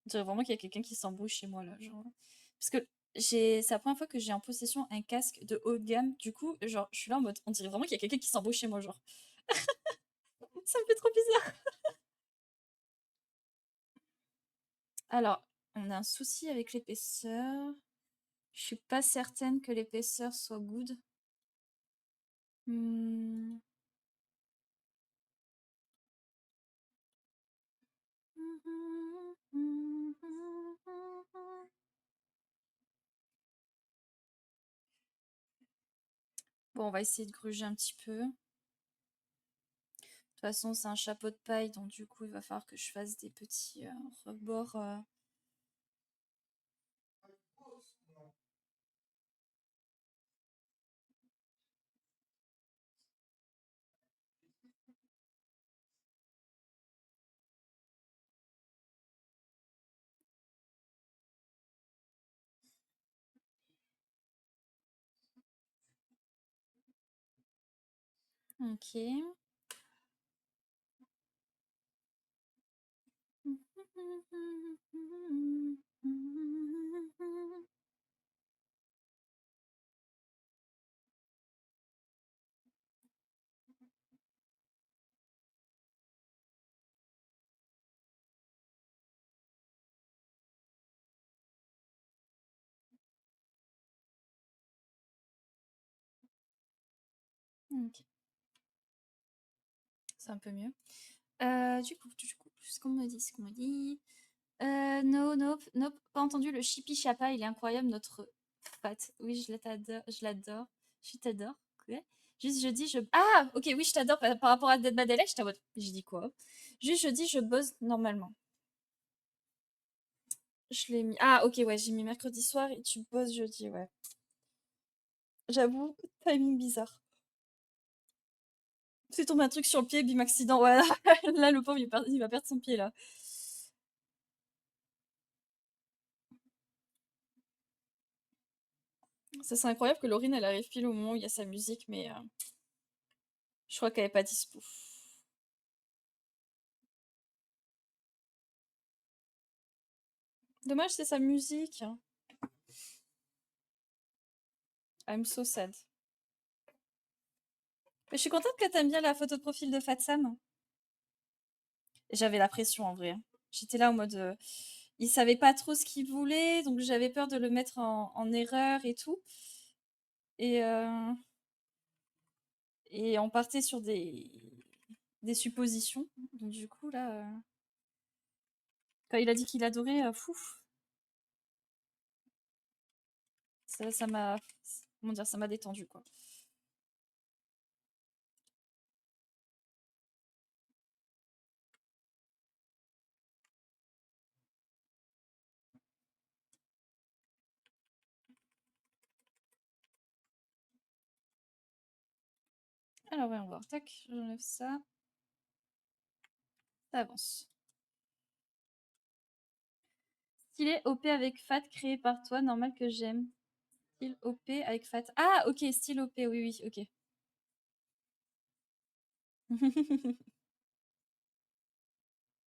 On dirait vraiment qu'il y a quelqu'un qui s'embrouille chez moi là. Genre. Parce que c'est la première fois que j'ai en possession un casque de haut de gamme. Du coup, genre, je suis là en mode, on dirait vraiment qu'il y a quelqu'un qui s'embrouille chez moi, genre. Ça me fait trop bizarre. Alors, on a un souci avec l'épaisseur. Je suis pas certaine que l'épaisseur soit good. Hmm. Bon, on va essayer de gruger un petit peu. De toute façon, c'est un chapeau de paille, donc du coup, il va falloir que je fasse des petits rebords. Ok. Ok. C'est un peu mieux. Du coup, ce qu'on me dit, ce qu'on me dit. No, nope, nope, pas entendu. Le Chippy Chapa, il est incroyable, notre fat. Oui, je t'adore, je l'adore. Je t'adore. Quoi. Juste, je dis, je. Ah, ok, oui, je t'adore par rapport à Dead by Daylight. Je mode. J'ai dit quoi? Juste, je dis, je bosse normalement. Je l'ai mis. Ah, ok, ouais, j'ai mis mercredi soir et tu bosses jeudi, ouais. J'avoue, timing bizarre. C'est tombé un truc sur le pied, bim accident. Ouais, là, le pauvre, il va perdre son pied, là. Ça, c'est incroyable que Laurine, elle arrive pile au moment où il y a sa musique, mais je crois qu'elle est pas dispo. Dommage, c'est sa musique. I'm so sad. Mais je suis contente que t'aimes bien la photo de profil de Fatsam. J'avais la pression en vrai, hein. J'étais là en mode, il savait pas trop ce qu'il voulait, donc j'avais peur de le mettre en erreur et tout. Et, et on partait sur des suppositions. Donc du coup là, quand il a dit qu'il adorait, fouf, ça m'a, comment dire, ça m'a détendu quoi. Alors voyons voir, tac, j'enlève ça, ça avance. Stylé OP avec Fat créé par toi, normal que j'aime. Style OP avec Fat. Ah ok, style OP, oui oui, ok.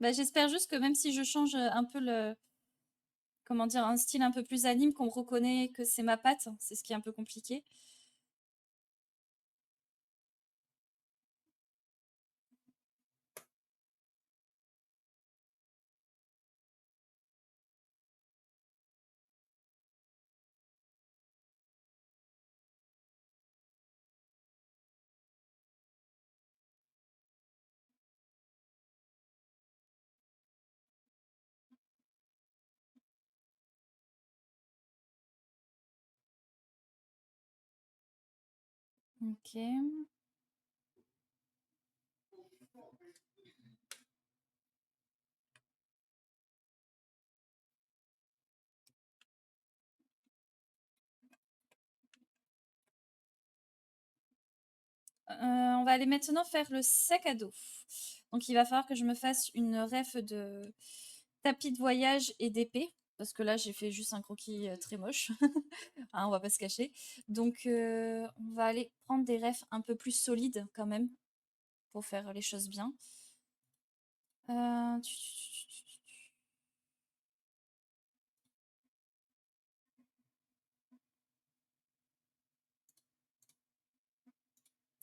Bah, j'espère juste que même si je change un peu le, comment dire, un style un peu plus anime, qu'on me reconnaît que c'est ma patte, c'est ce qui est un peu compliqué. Ok. On va aller maintenant faire le sac à dos. Donc il va falloir que je me fasse une ref de tapis de voyage et d'épée. Parce que là, j'ai fait juste un croquis très moche. Hein, on va pas se cacher. Donc, on va aller prendre des refs un peu plus solides quand même pour faire les choses bien. Euh,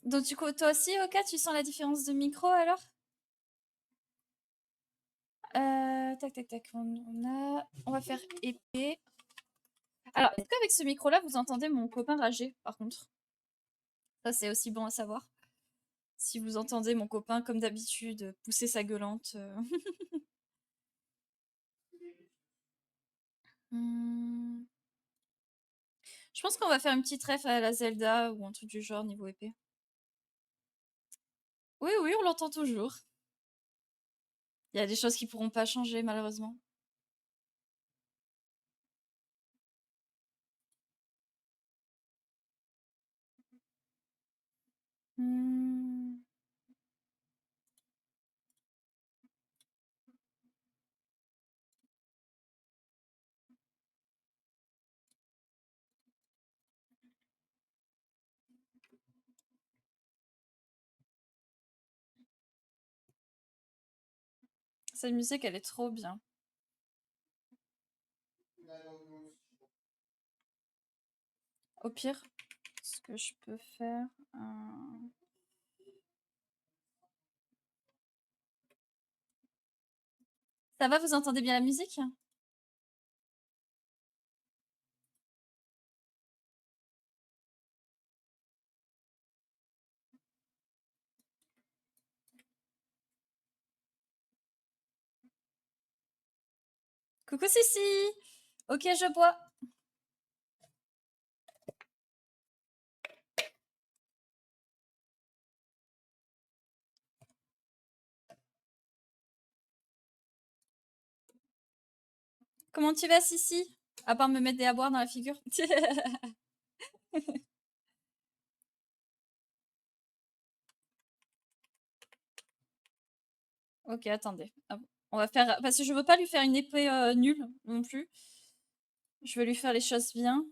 Donc, du coup, toi aussi, Oka, tu sens la différence de micro alors? Tac, tac, tac. On va faire épée. Alors, est-ce qu'avec ce micro-là, vous entendez mon copain rager, par contre? Ça, c'est aussi bon à savoir. Si vous entendez mon copain, comme d'habitude, pousser sa gueulante. Hmm. Je pense qu'on va faire une petite ref à la Zelda ou un truc du genre niveau épée. Oui, oui, on l'entend toujours. Il y a des choses qui pourront pas changer, malheureusement. Hmm. Cette musique, elle est trop bien. Au pire, ce que je peux faire... Ça va, vous entendez bien la musique? Coucou Sissi! Ok, je bois. Comment tu vas, Sissi? À part me mettre des à boire dans la figure. Ok, attendez. Hop. On va faire... Parce que je veux pas lui faire une épée nulle non plus. Je veux lui faire les choses bien.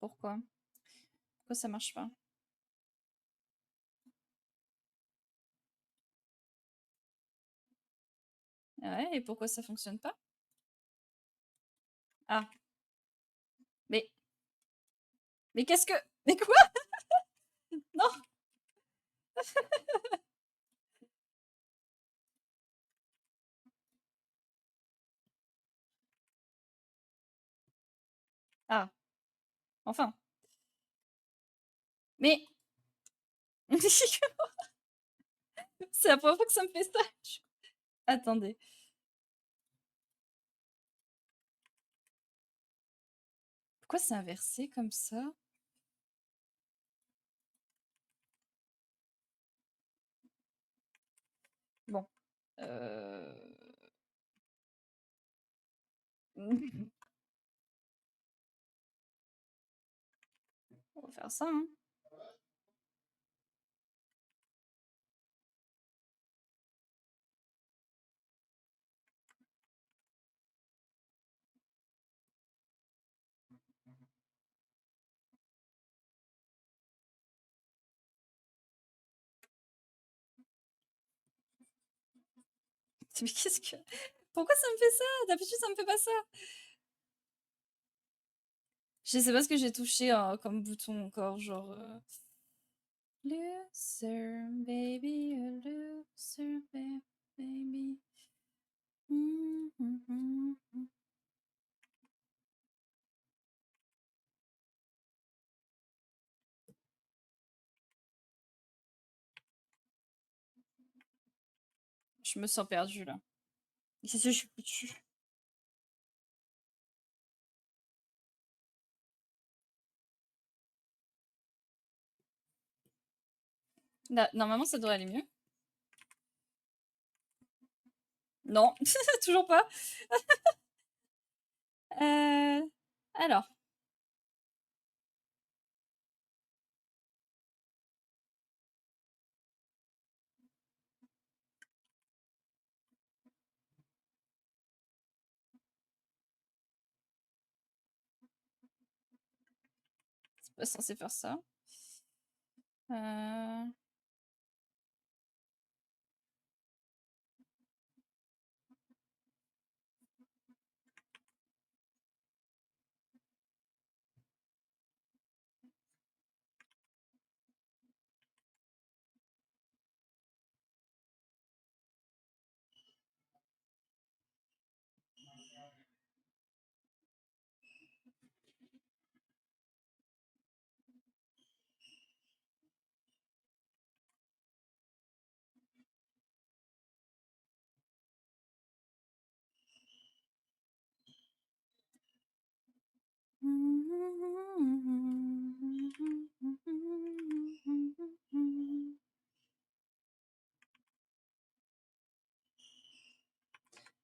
Pourquoi? Pourquoi ça marche pas? Ouais, et pourquoi ça fonctionne pas? Ah, mais qu'est-ce que mais quoi? Non! Ah, enfin. Mais c'est la première fois que ça me fait ça. Attendez. Pourquoi c'est inversé comme ça? Bon. On va faire ça, hein. Mais qu'est-ce que pourquoi ça me fait ça? D'habitude, ça me fait pas ça. Je sais pas ce que j'ai touché, comme bouton encore, genre, Loser, baby, a loser, baby. Mmh, mmh, mmh, mmh. Je me sens perdue là. Qu'est-ce que je suis foutue? Là, normalement, ça devrait aller mieux. Non, toujours pas. Alors, c'est pas censé faire ça. Heu,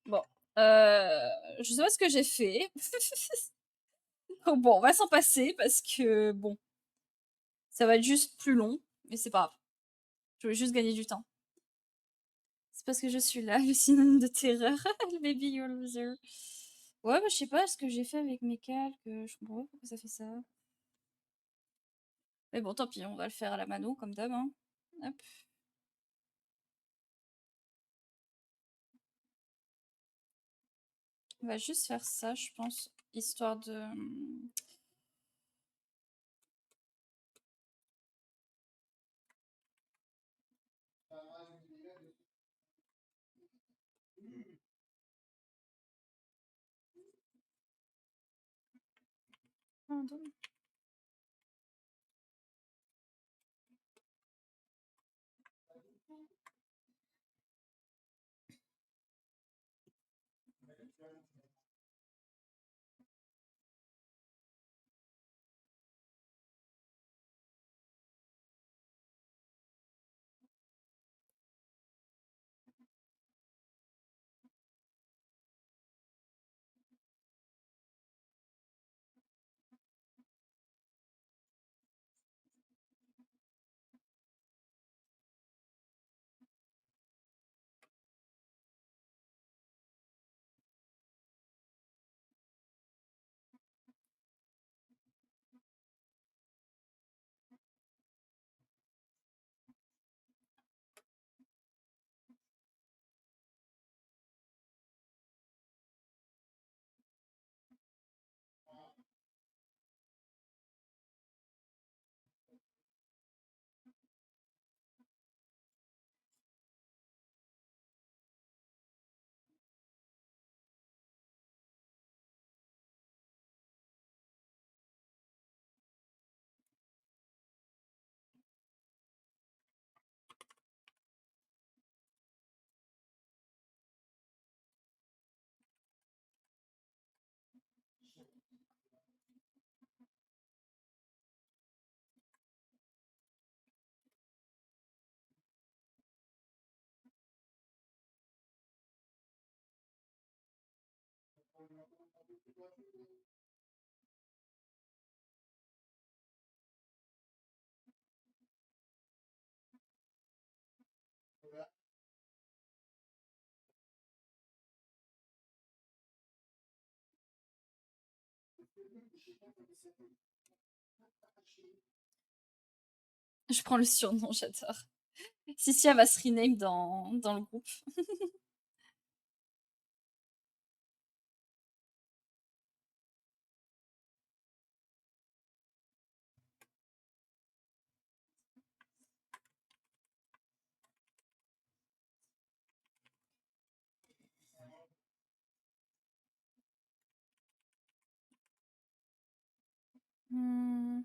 bon, je sais pas ce que j'ai fait. Donc bon, on va s'en passer parce que bon, ça va être juste plus long, mais c'est pas grave. Je voulais juste gagner du temps. C'est parce que je suis là, le synonyme de terreur. Baby, you're a loser. Ouais, bah, je sais pas ce que j'ai fait avec mes calques. Je comprends pas pourquoi ça fait ça. Mais bon, tant pis, on va le faire à la mano, comme d'hab, hein. Hop. On va juste faire ça, je pense, histoire de... Pardon. Je prends le surnom, j'adore. Si, elle va se rename dans le groupe. Mmh.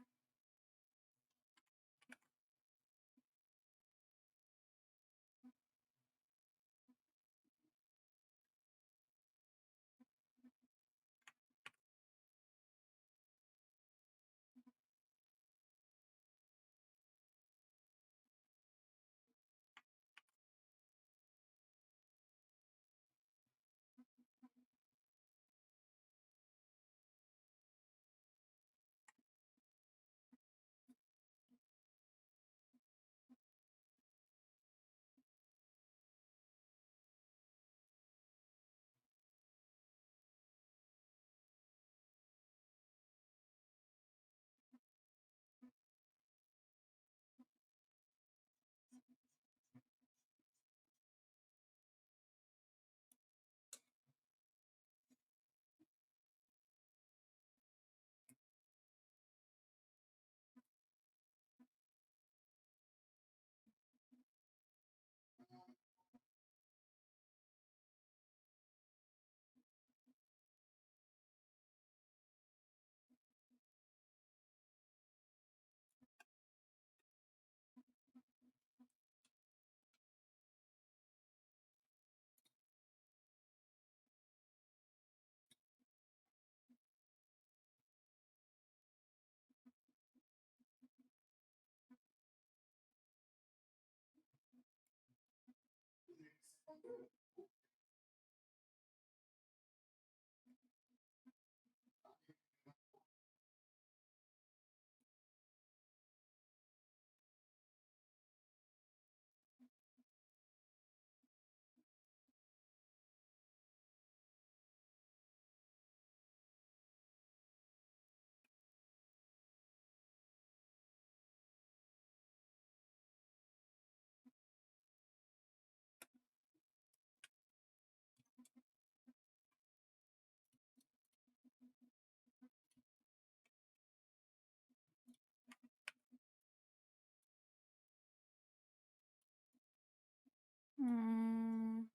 Mmh.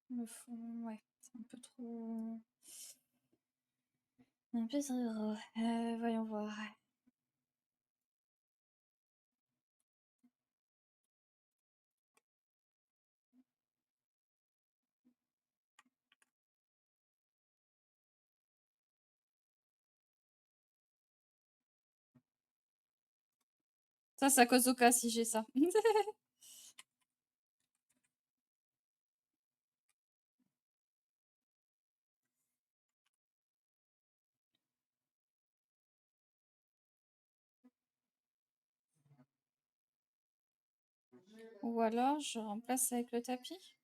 Le fond, ouais, c'est un peu trop... Un peu trop gros. Voyons voir. Ça, c'est à cause d'Oka si j'ai ça. Ou alors, je remplace avec le tapis.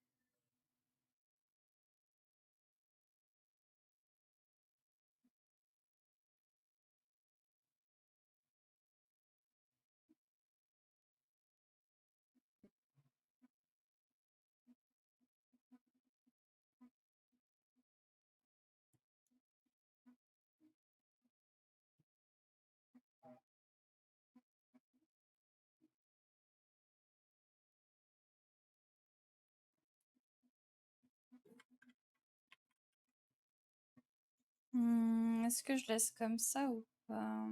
Est-ce que je laisse comme ça ou pas?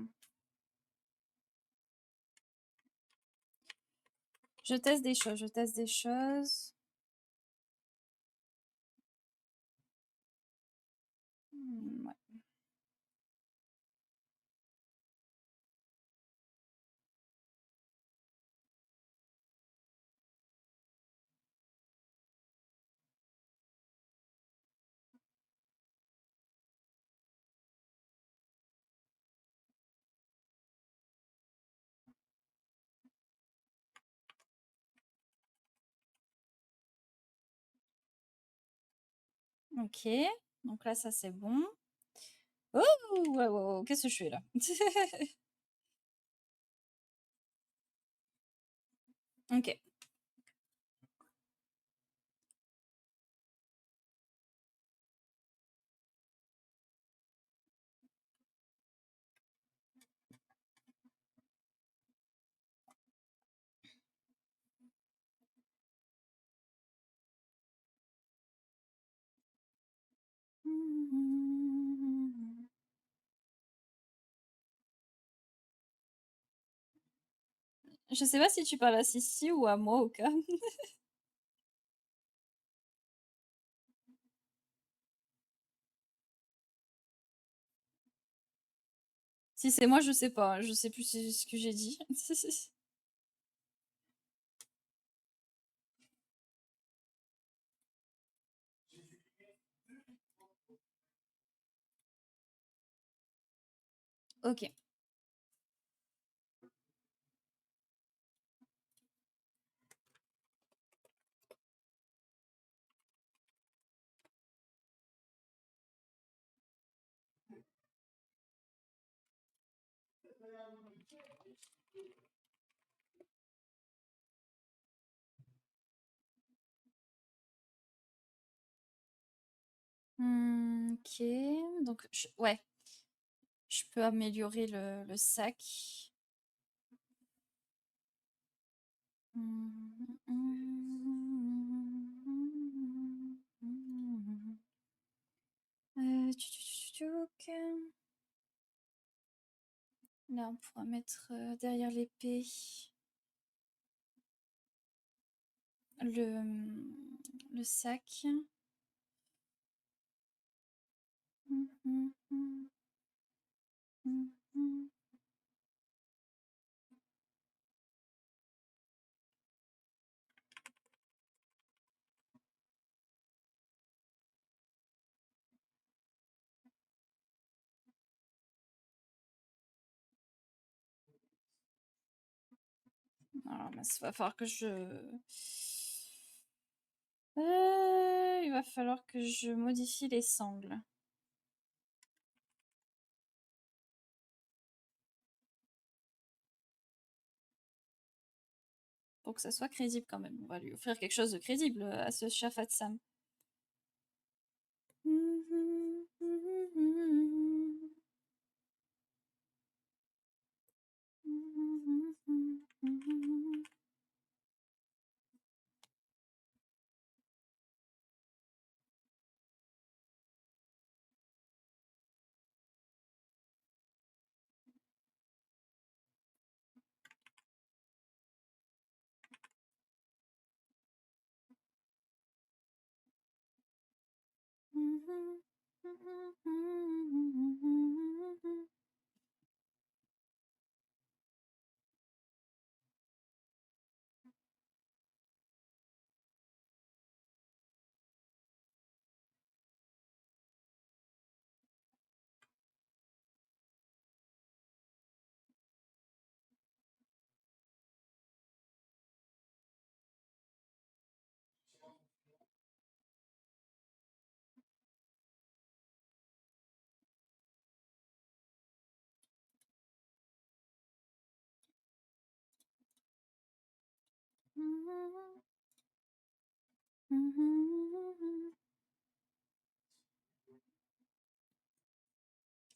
Je teste des choses, je teste des choses. Ouais. Ok, donc là, ça c'est bon. Oh, ouais, ouais, ouais, qu'est-ce que je fais là? Ok. Je sais pas si tu parles à Sissi ou à moi au cas. Si c'est moi, je sais pas. Je sais plus ce que j'ai dit. Ok. Ok. Donc, ouais, je peux améliorer le sac. Ok. Là, on pourra mettre derrière l'épée le sac. Alors, il va falloir que il va falloir que je modifie les sangles. Pour que ça soit crédible quand même. On va lui offrir quelque chose de crédible à ce chat Sam.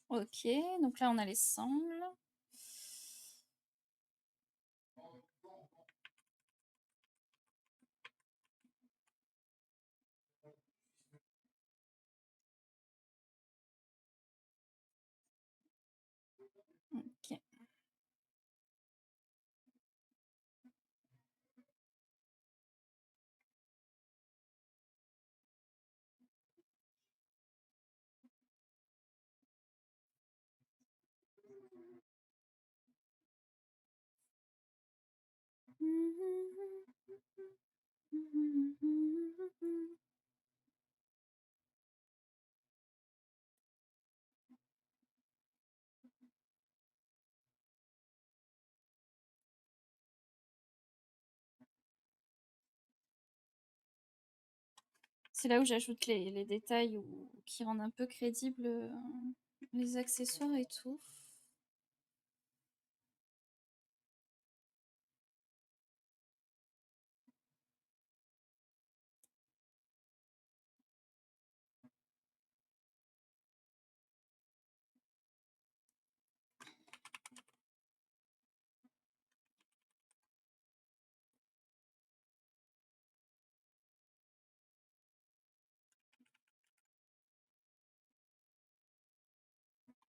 Ok, donc là on a les sangles. Ok. C'est là où j'ajoute les détails qui rendent un peu crédibles les accessoires et tout.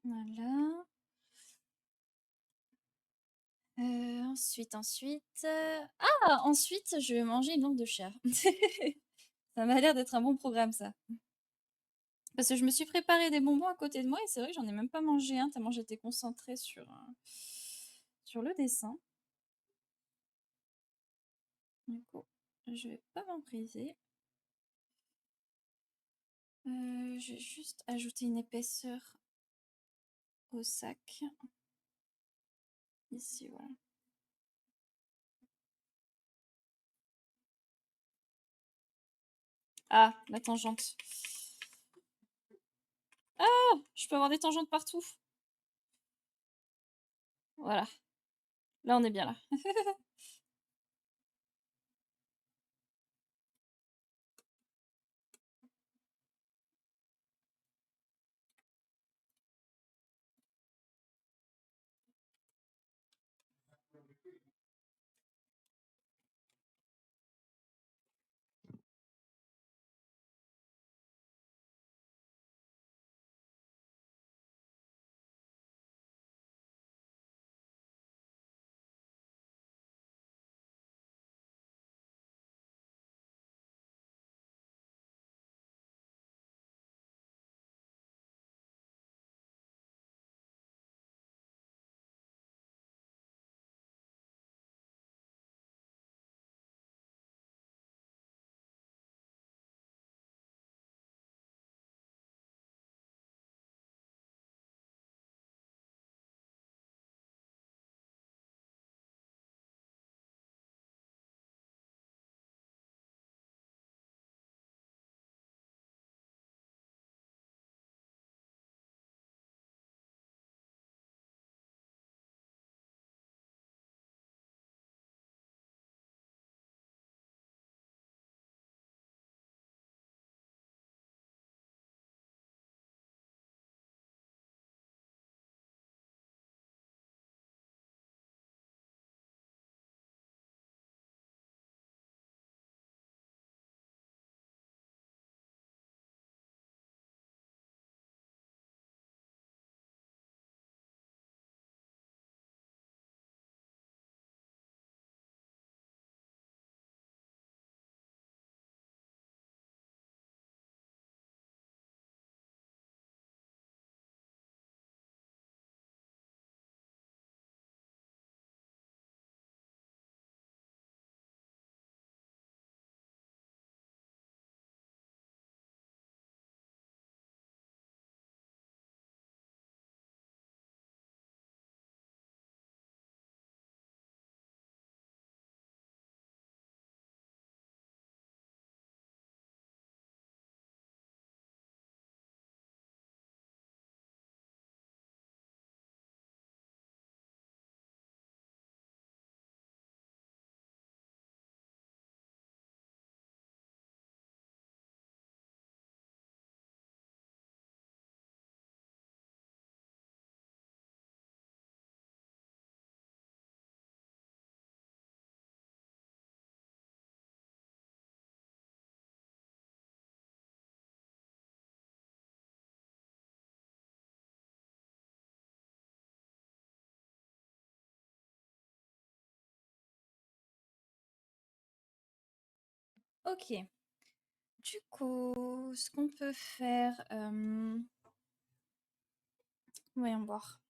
Voilà. Ensuite. Ah, ensuite, je vais manger une langue de chat. Ça m'a l'air d'être un bon programme, ça. Parce que je me suis préparé des bonbons à côté de moi et c'est vrai que j'en ai même pas mangé un tellement j'étais concentrée sur le dessin. Du coup, je vais pas m'en priver. Je vais juste ajouter une épaisseur au sac. Ici, voilà. Ah, la tangente. Ah, je peux avoir des tangentes partout. Voilà. Là, on est bien là. Ok. Du coup, ce qu'on peut faire... voyons voir.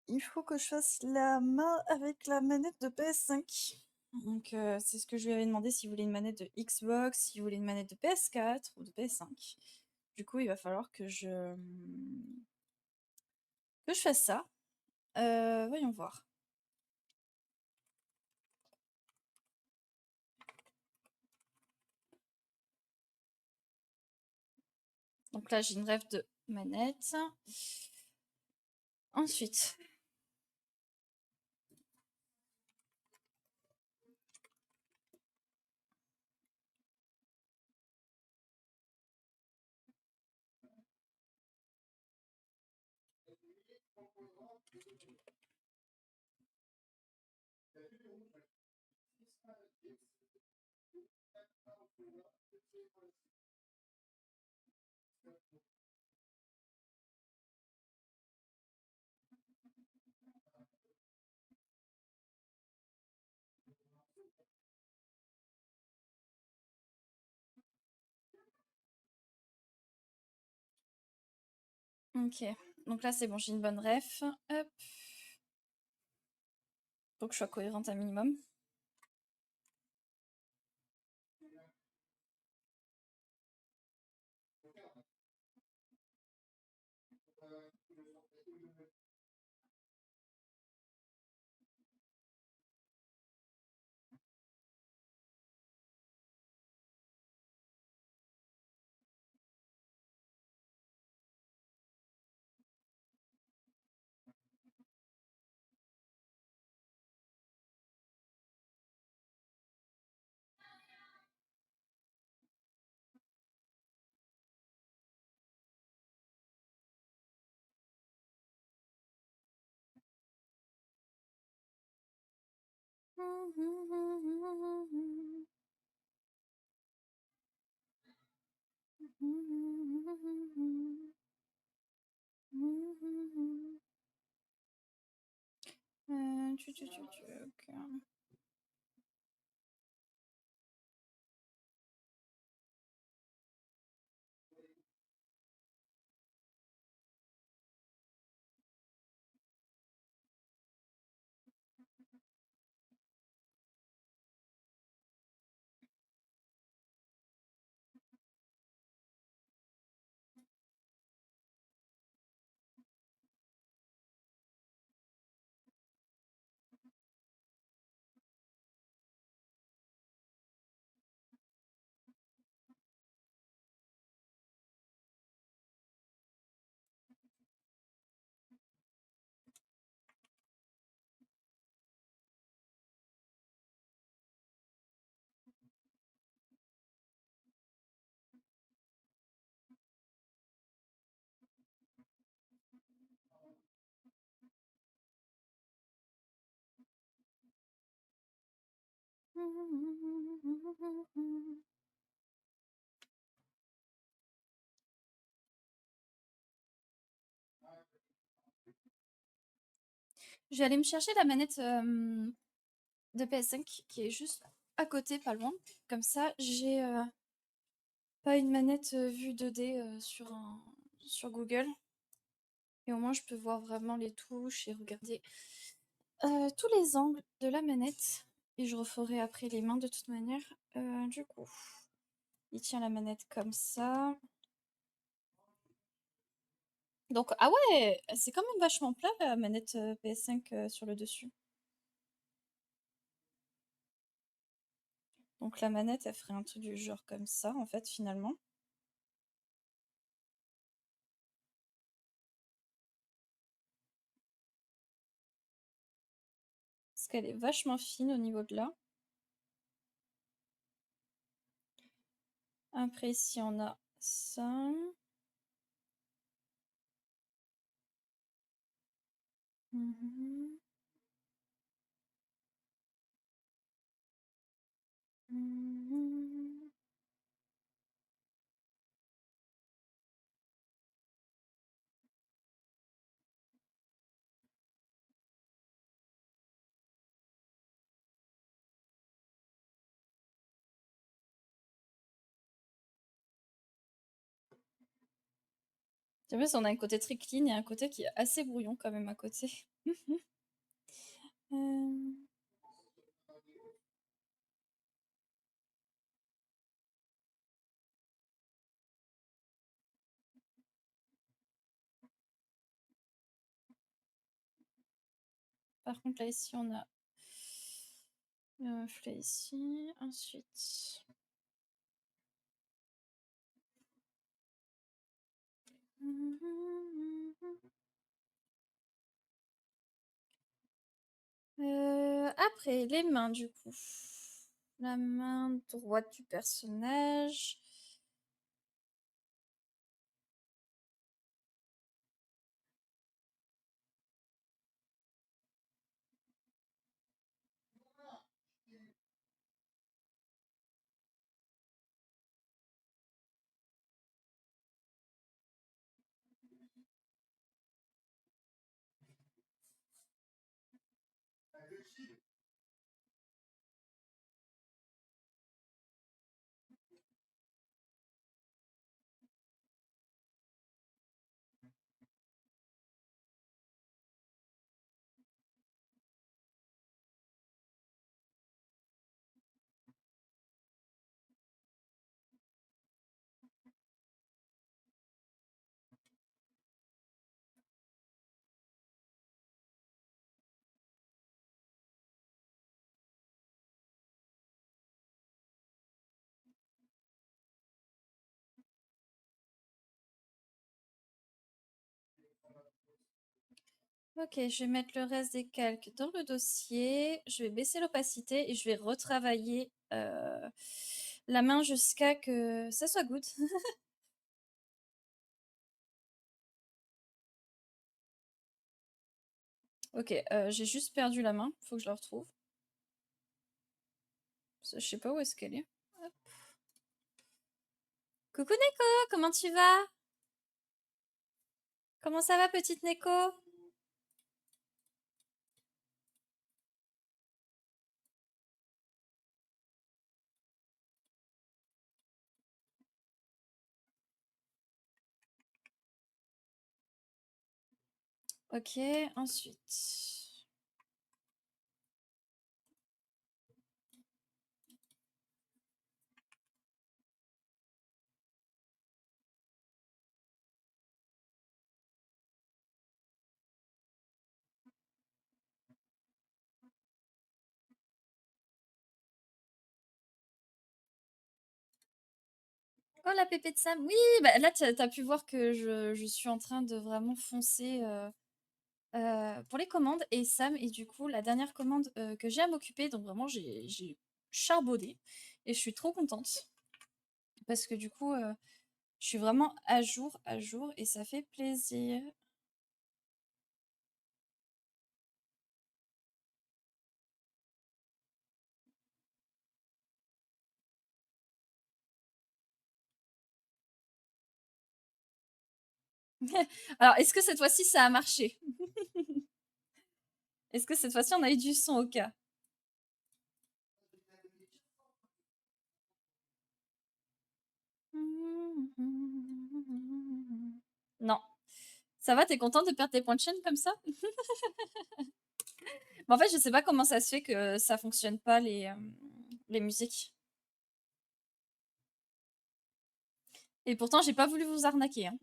Il faut que je fasse la main avec la manette de PS5. Donc, c'est ce que je lui avais demandé s'il voulait une manette de Xbox, s'il voulait une manette de PS4 ou de PS5. Du coup, il va falloir que je fasse ça. Voyons voir. Donc là, j'ai une rêve de manette. Ensuite, ok. Donc là, c'est bon, j'ai une bonne ref. Hop. Faut que je sois cohérente un minimum. Ok. Je vais aller me chercher la manette de PS5 qui est juste à côté, pas loin. Comme ça, j'ai pas une manette vue 2D sur Google. Et au moins, je peux voir vraiment les touches et regarder tous les angles de la manette. Et je referai après les mains de toute manière. Du coup, il tient la manette comme ça. Donc, ah ouais, c'est quand même vachement plat la manette PS5 sur le dessus. Donc la manette, elle ferait un truc du genre comme ça, en fait, finalement. Parce qu'elle est vachement fine au niveau de là. Après, ici, on a ça. Mhm. Mhm. C'est vrai, on a un côté très clean et un côté qui est assez brouillon quand même à côté. Euh, Par contre, là, ici, on a le reflet ici. Ensuite, Après, les mains, du coup. La main droite du personnage. Ok, je vais mettre le reste des calques dans le dossier. Je vais baisser l'opacité et je vais retravailler la main jusqu'à que ça soit good. Ok, j'ai juste perdu la main. Faut que je la retrouve. Je sais pas où est-ce qu'elle est. Hop. Coucou Neko, comment tu vas? Comment ça va, petite Neko? Ok, ensuite. Oh, la pépé de Sam. Oui, bah, là, tu as pu voir que je suis en train de vraiment foncer pour les commandes. Et Sam est du coup la dernière commande que j'ai à m'occuper. Donc vraiment, j'ai charbonné. Et je suis trop contente. Parce que du coup, je suis vraiment à jour, et ça fait plaisir. Alors, est-ce que cette fois-ci, ça a marché? Est-ce que cette fois-ci, on a eu du son au cas? Non. Ça va, t'es contente de perdre tes points de chaîne comme ça? Mais en fait, je sais pas comment ça se fait que ça fonctionne pas les musiques. Et pourtant, j'ai pas voulu vous arnaquer, hein.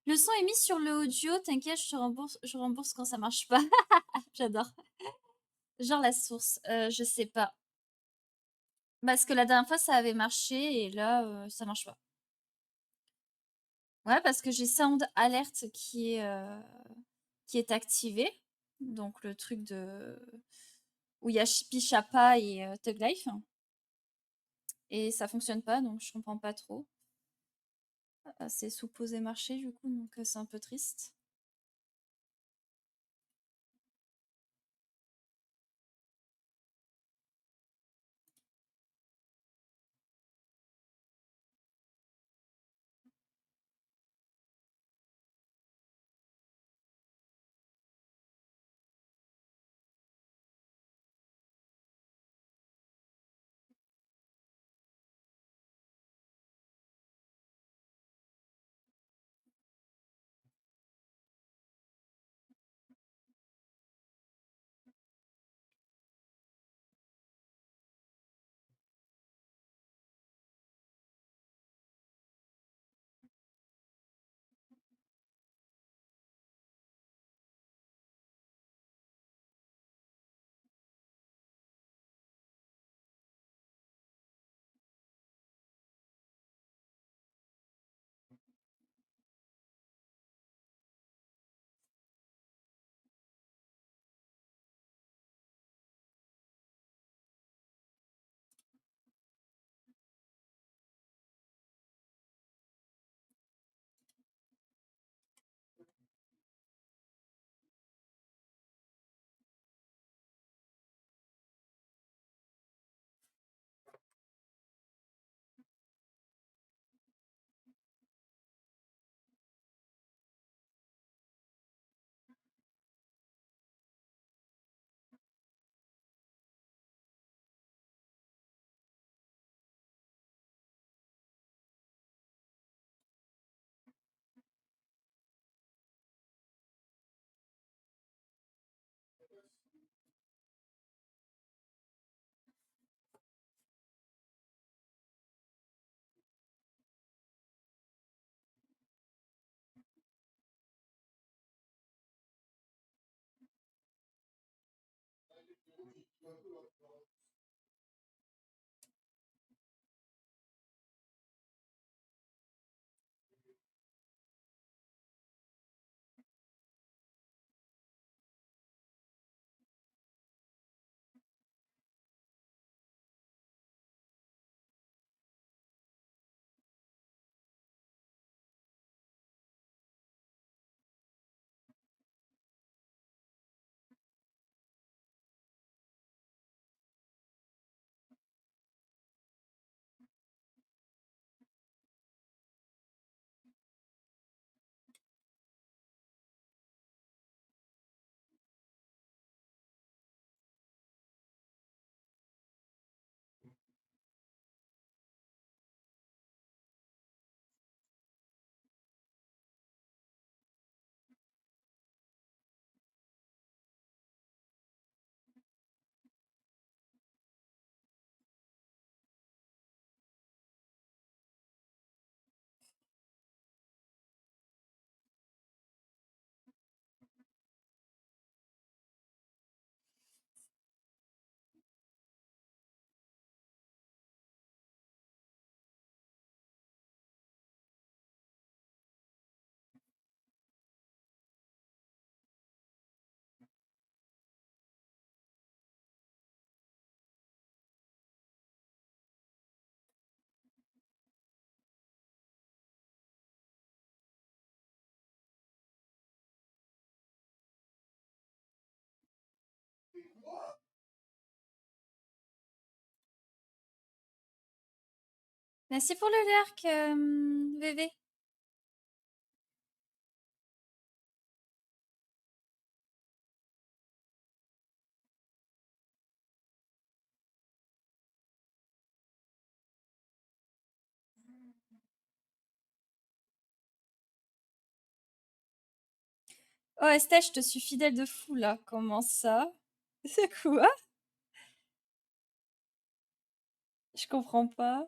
Le son est mis sur le audio, t'inquiète, je rembourse quand ça marche pas. J'adore. Genre la source, je sais pas. Parce que la dernière fois ça avait marché et là ça marche pas. Ouais, parce que j'ai Sound Alert qui est activé. Donc le truc de où il y a Chippy Chapa et Thug Life. Et ça fonctionne pas, donc je comprends pas trop. C'est supposé marcher du coup, donc c'est un peu triste. Merci pour le lurk, VV. Oh Estelle, je te suis fidèle de fou là. Comment ça? C'est quoi? Je comprends pas.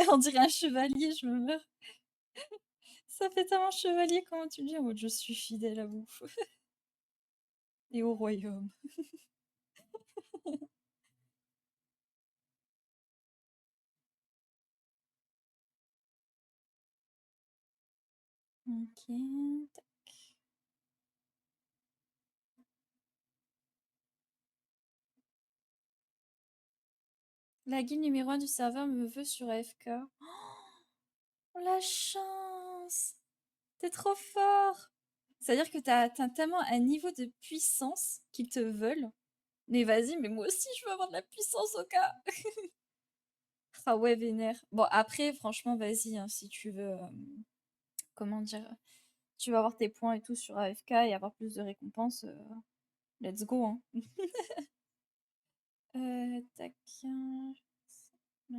On dirait un chevalier, je me meurs. Ça fait tellement chevalier comment tu dis en mode je suis fidèle à vous et au royaume. Ok. La guilde numéro 1 du serveur me veut sur AFK. Oh, la chance! T'es trop fort! C'est-à-dire que t'as tellement un niveau de puissance qu'ils te veulent. Mais vas-y, mais moi aussi je veux avoir de la puissance au cas. Ah ouais, vénère. Bon, après, franchement, vas-y, hein, si tu veux, comment dire, tu vas avoir tes points et tout sur AFK et avoir plus de récompenses, let's go, hein. Tac. Là.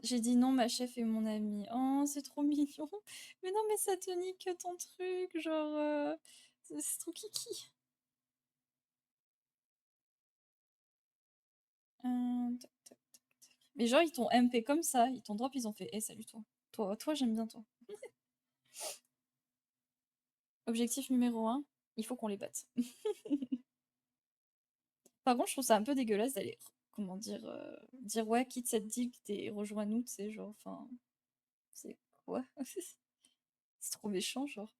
J'ai dit non, ma chef est mon amie. Oh, c'est trop mignon. Mais non, mais ça te nique ton truc, genre, c'est trop kiki. Tac, tac, tac. Mais genre, ils t'ont MP comme ça, ils t'ont drop, ils ont fait, eh, salut toi. Toi, j'aime bien toi. Objectif numéro 1, il faut qu'on les batte. Par contre, je trouve ça un peu dégueulasse d'aller, comment dire, dire ouais, quitte cette guilde et rejoins-nous, tu sais, genre, enfin, c'est quoi? C'est trop méchant, genre.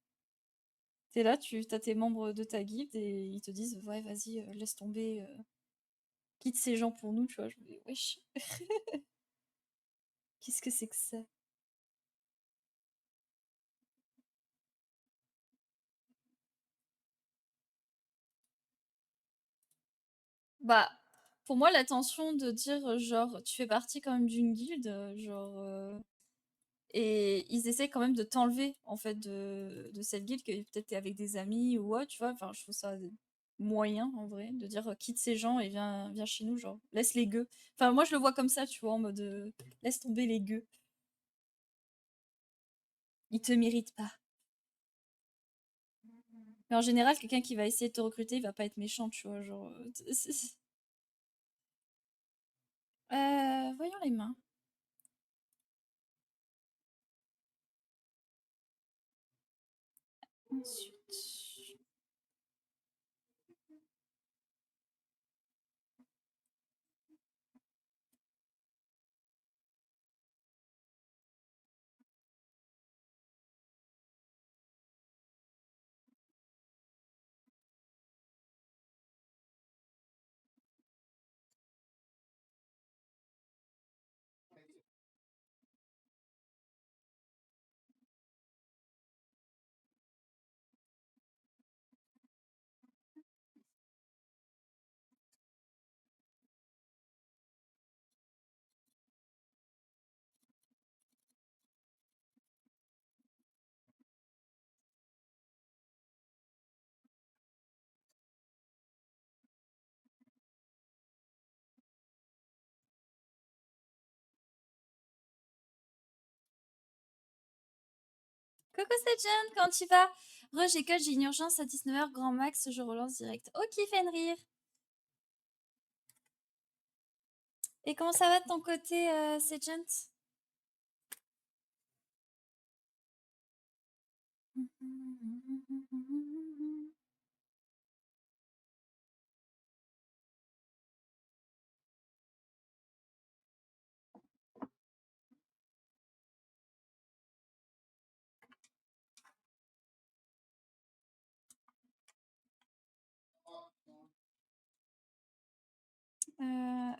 T'es là, tu as tes membres de ta guilde et ils te disent ouais, vas-y, laisse tomber, quitte ces gens pour nous, tu vois. Je me dis wesh, qu'est-ce que c'est que ça? Bah, pour moi, l'attention de dire genre tu fais partie quand même d'une guilde, genre et ils essaient quand même de t'enlever en fait de cette guilde que peut-être t'es avec des amis ou autre, tu vois. Enfin, je trouve ça moyen en vrai de dire quitte ces gens et viens chez nous, genre laisse les gueux. Enfin, moi je le vois comme ça, tu vois, en mode laisse tomber les gueux. Ils te méritent pas. Mais en général, quelqu'un qui va essayer de te recruter, il va pas être méchant, tu vois, genre. Voyons les mains. Ensuite. Coucou, c'est Jen, quand tu vas? Re, j'école, j'ai une urgence à 19h, grand max, je relance direct. Ok, Fenrir. Et comment ça va de ton côté, c'est Gent?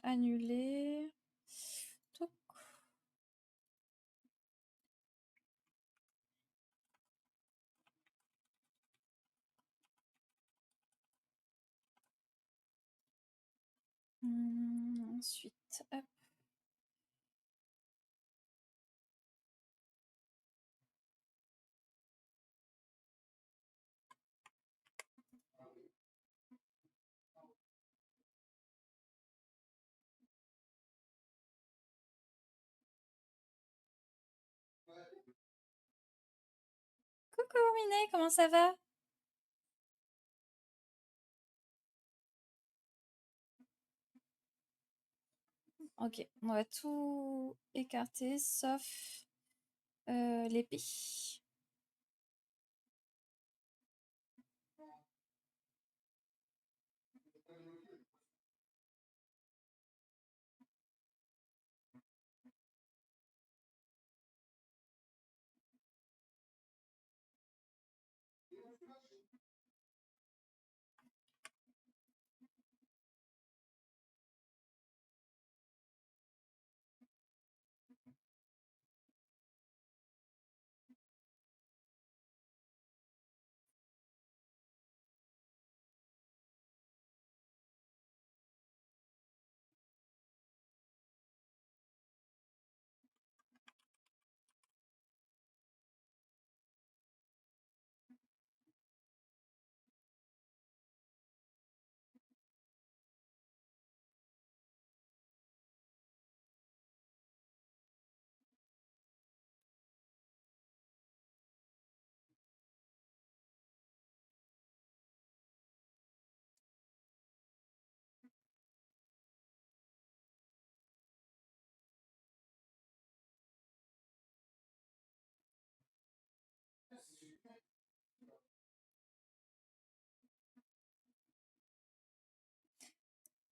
Annuler. Touc. Ensuite, hop. Coucou, Minet, comment ça va? Ok, on va tout écarter sauf l'épée.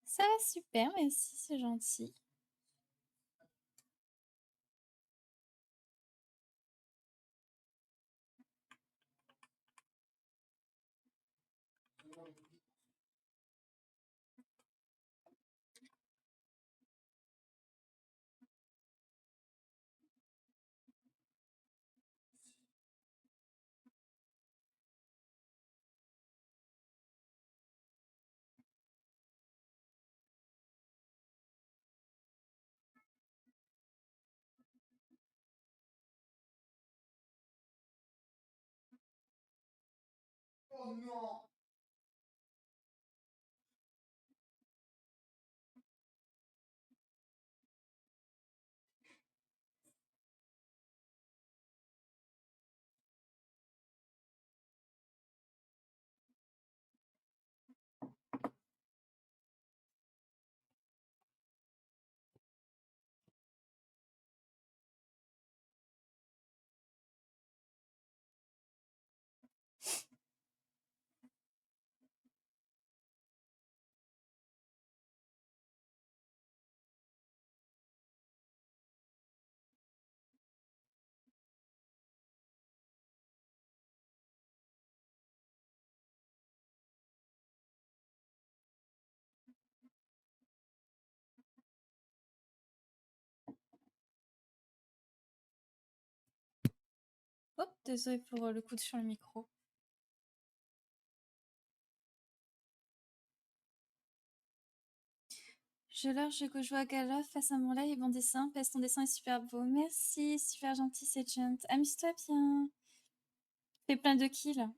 Ça va super, merci, c'est gentil. Hop, désolé pour le coup de sur le micro. Je large que je vois Gala face à mon live, bon dessin, pèse ton dessin est super beau. Merci, super gentil, c'est gent. Amuse-toi bien. Fais plein de kills.